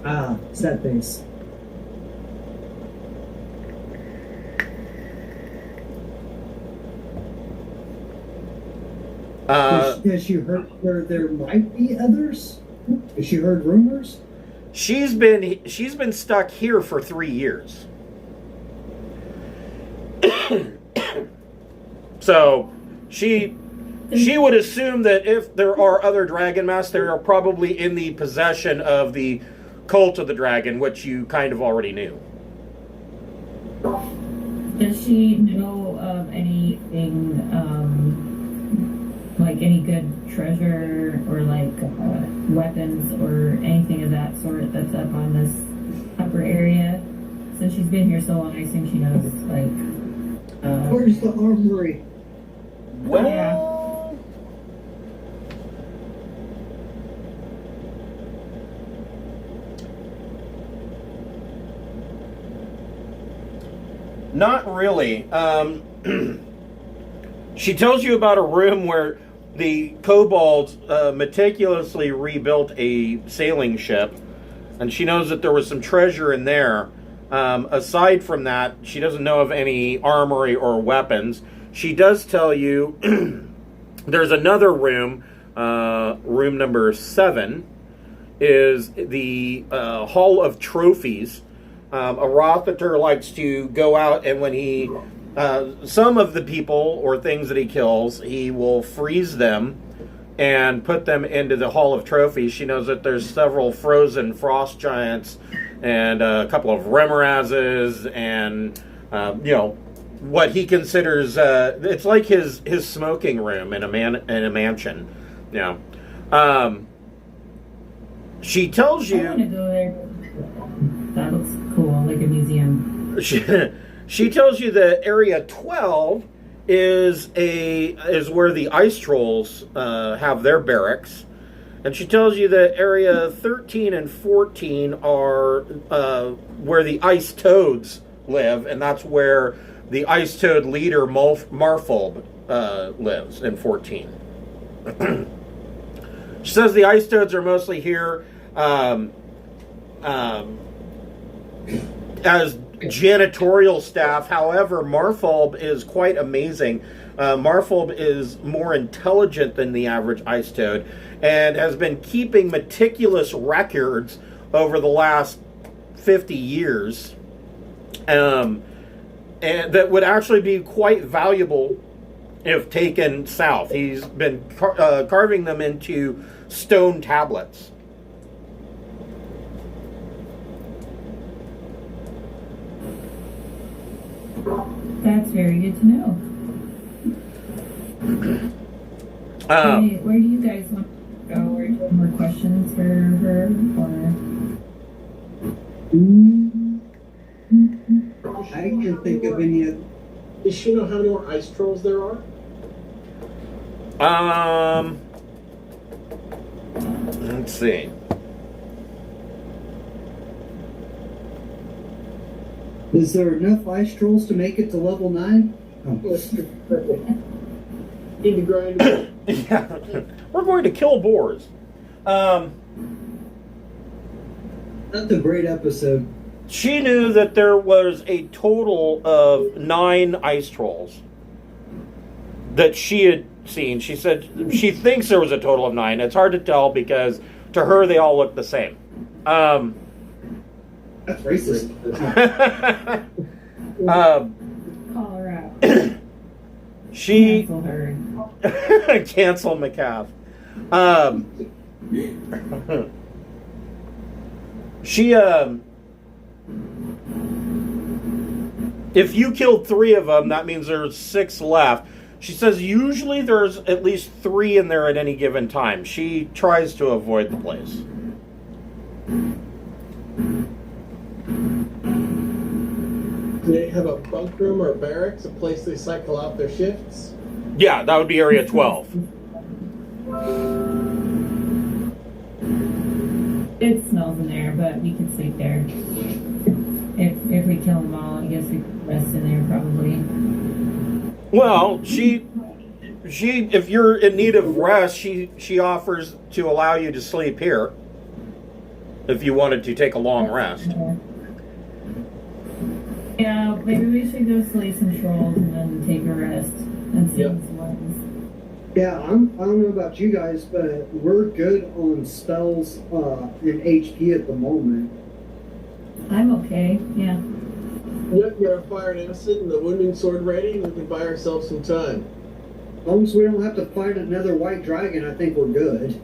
S1: Ah, sad face. Has she heard there might be others? Has she heard rumors?
S2: She's been stuck here for 3 years. So she would assume that if there are other dragon masks, they are probably in the possession of the cult of the dragon, which you kind of already knew.
S4: Does she know of anything, like any good treasure or like weapons or anything of that sort that's up on this upper area? Since she's been here so long, I assume she knows, like...
S1: Where's the armory?
S2: Well, not really. She tells you about a room where the kobolds meticulously rebuilt a sailing ship, and she knows that there was some treasure in there. Aside from that, she doesn't know of any armory or weapons. She does tell you there's another room, room number 7, is the Hall of Trophies. Arauthator likes to go out, and when he some of the people or things that he kills, he will freeze them and put them into the Hall of Trophies. She knows that there's several frozen frost giants and a couple of remorazes and, what he considers, it's like his smoking room in a mansion. She tells you...
S4: I want to go there. That looks cool, like a museum.
S2: She tells you that Area 12 is where the ice trolls have their barracks, and she tells you that Area 13 and 14 are where the ice toads live, and that's where the ice toad leader Marfolb lives in 14. She says the ice toads are mostly here as janitorial staff. However, Marfolb is quite amazing. Marfolb is more intelligent than the average ice toad and has been keeping meticulous records over the last 50 years, and that would actually be quite valuable if taken south. He's been carving them into stone tablets.
S4: That's very good to know. Where do you guys want to go? Or do you have more questions for her? Or
S1: I can't think of any of...
S5: Does she know how many more ice trolls there are?
S2: Let's see.
S1: Is there enough ice trolls to make it to level 9?
S5: Need to grind.
S2: Yeah. We're going to kill boars.
S1: That's a great episode.
S2: She knew that there was a total of 9 ice trolls that she had seen. She said she thinks there was a total of 9. It's hard to tell because to her they all look the same.
S1: That's racist.
S4: call her out.
S2: She
S4: Cancel her.
S2: cancel McCaff. She if you killed 3 of them, that means there's 6 left. She says usually there's at least 3 in there at any given time. She tries to avoid the place.
S5: Do they have a bunk room or barracks, a place they cycle out their shifts?
S2: Yeah, that would be Area 12.
S4: It smells in there, but we could sleep there. If we kill them all, I guess we could rest in there probably.
S2: Well, she if you're in need of rest, she offers to allow you to sleep here if you wanted to take a long rest.
S4: Yeah, maybe we should go slay some trolls and then take a rest and see some ones.
S1: Yeah, I don't know about you guys, but we're good on spells and HP at the moment.
S4: I'm okay, yeah.
S5: Yep, we got fire and acid and the wounding sword ready, and we can buy ourselves some time.
S1: As long as we don't have to fight another white dragon, I think we're good.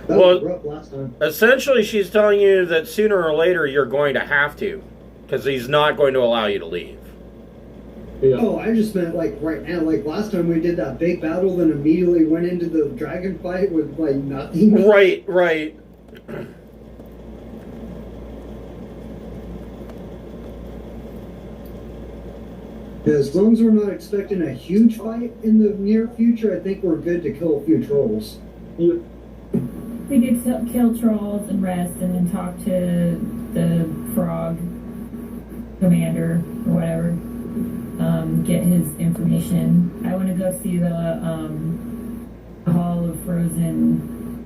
S1: That was rough last time.
S2: Essentially, she's telling you that sooner or later you're going to have to, because he's not going to allow you to leave.
S5: Yeah.
S1: Oh, I just meant like right now. Like last time we did that big battle, then immediately went into the dragon fight with like nothing.
S2: Right.
S1: As long as we're not expecting a huge fight in the near future, I think we're good to kill a few trolls.
S5: You,
S4: We could kill trolls and rest and then talk to the frog commander or whatever. Get his information. I want to go see the Hall of Frozen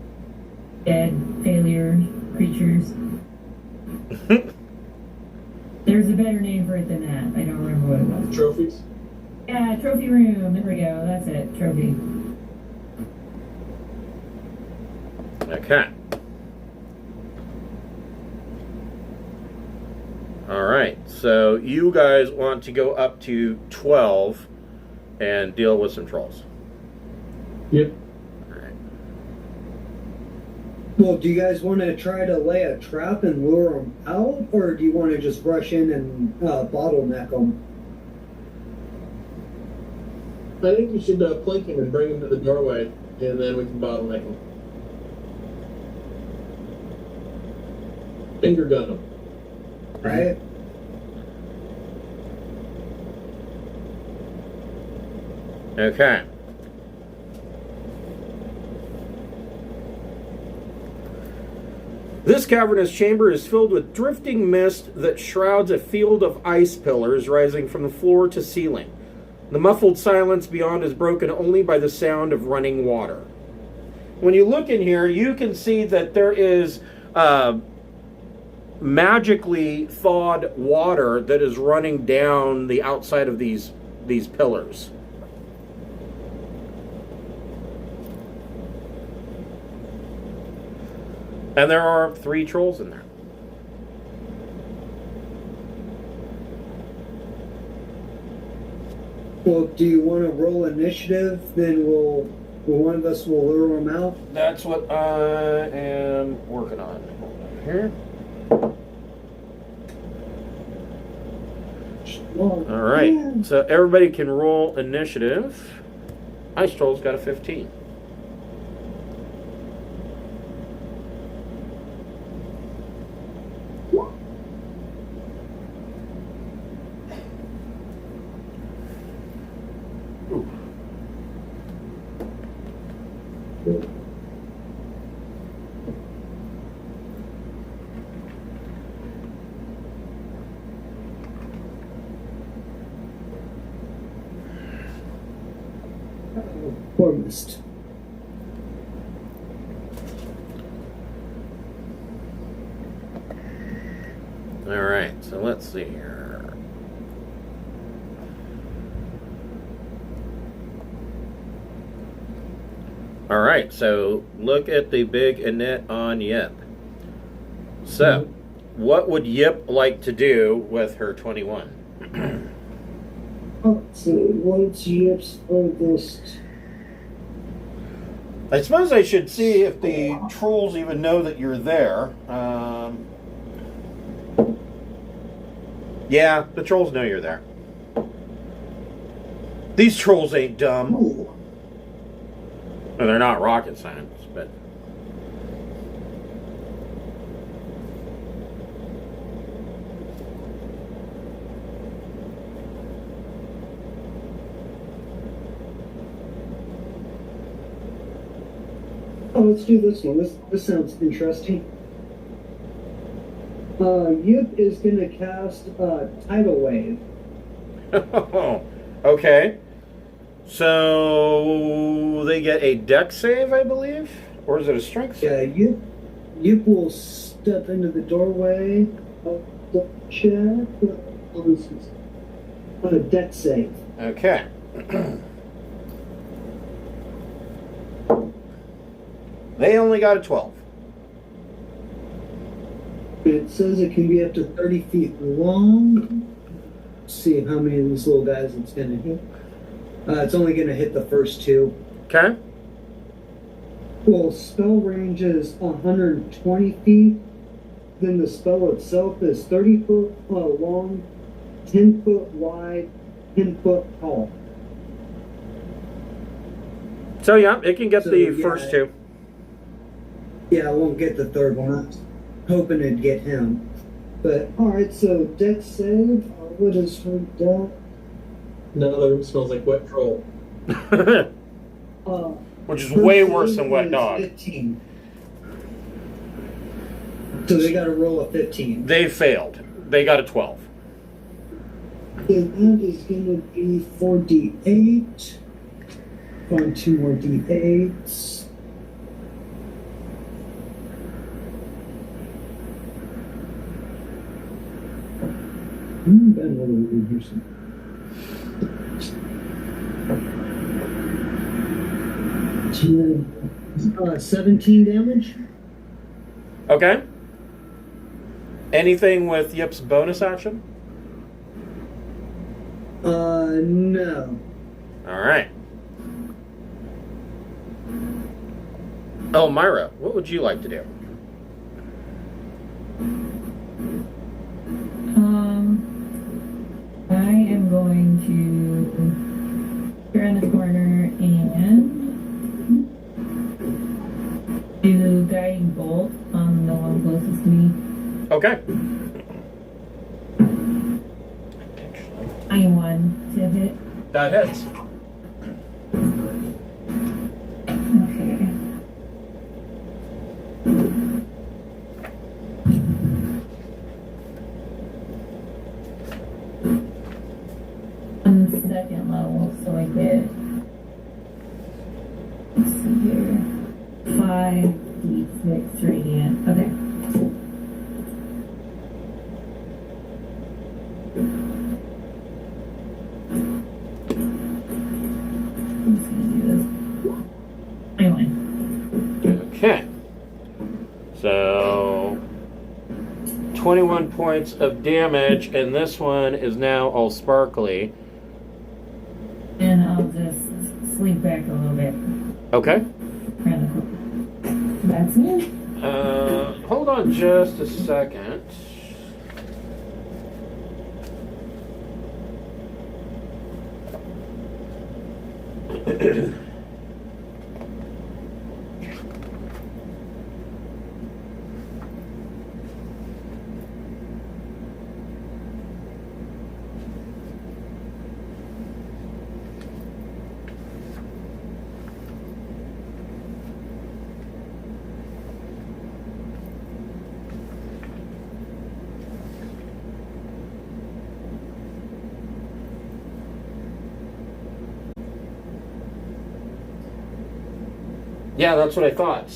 S4: Dead Failure Creatures. There's a better name for it than that. I don't remember what it was.
S5: trophies?
S4: Yeah, trophy room. There we go. That's it. Trophy.
S2: Okay. Alright, so you guys want to go up to 12 and deal with some trolls.
S5: Yep.
S2: Alright.
S1: Well, do you guys want to try to lay a trap and lure them out, or do you want to just rush in and bottleneck them?
S5: I think you should plank him and bring him to the doorway, and then we can bottleneck him. Finger gun him.
S1: Right?
S2: Okay. This cavernous chamber is filled with drifting mist that shrouds a field of ice pillars rising from the floor to ceiling. The muffled silence beyond is broken only by the sound of running water. When you look in here, you can see that there is magically thawed water that is running down the outside of these pillars. And there are 3 trolls in there.
S1: Well, do you want to roll initiative? Then one of us will lure them out.
S2: That's what I am working on. Hold on here. All right. So everybody can roll initiative. Ice Troll's got a 15.
S1: Poor mist.
S2: All right. So let's see here. All right. So look at the big init on Yip. So, what would Yip like to do with her 21?
S1: So what's Yip's oldest?
S2: I suppose I should see if the trolls even know that you're there. Yeah, the trolls know you're there. These trolls ain't dumb.
S1: Ooh.
S2: No, they're not rocket science, but...
S1: Oh, let's do this one. This sounds interesting. Yip is going to cast Tidal Wave.
S2: Okay. So they get a dex save, I believe? Or is it a strength save?
S1: Yeah, Yip will step into the doorway. Check. On a dex save.
S2: Okay. They only got a 12.
S1: It says it can be up to 30 feet long. Let's see how many of these little guys it's going to hit. It's only going to hit the first 2.
S2: Okay.
S1: Well, spell range is 120 feet. Then the spell itself is 30 foot long, 10 foot wide, 10 foot tall.
S2: So yeah, it can get
S1: So,
S2: the
S1: yeah.
S2: first 2.
S1: Yeah, I won't get the third one. I'm hoping it'd get him. But, alright, so dex save. What is her dex?
S5: Now the room smells like wet troll.
S2: Which is way
S1: First
S2: worse
S1: save
S2: than wet
S1: is
S2: dog.
S1: 15. So they got to roll a 15.
S2: They failed. They got a 12.
S1: So that is going to be 4d8. Find 2 more d8s. Got another one in here somewhere. 17 damage.
S2: Okay. Anything with Yip's bonus action?
S1: No.
S2: Alright. Elmira, what would you like to do?
S4: I am going to turn the corner and do guiding bolt on the one closest to me.
S2: Okay.
S4: I one to hit.
S2: That hits.
S4: Okay. On the second level, so I get, let's see here, 5d6 radiant. Okay. I'm just gonna do this. I win.
S2: Okay. So 21 points of damage, and this one is now all sparkly.
S4: And I'll just sleep back a little bit.
S2: Okay.
S4: That's it.
S2: Hold on just a second. Yeah, that's what I thought.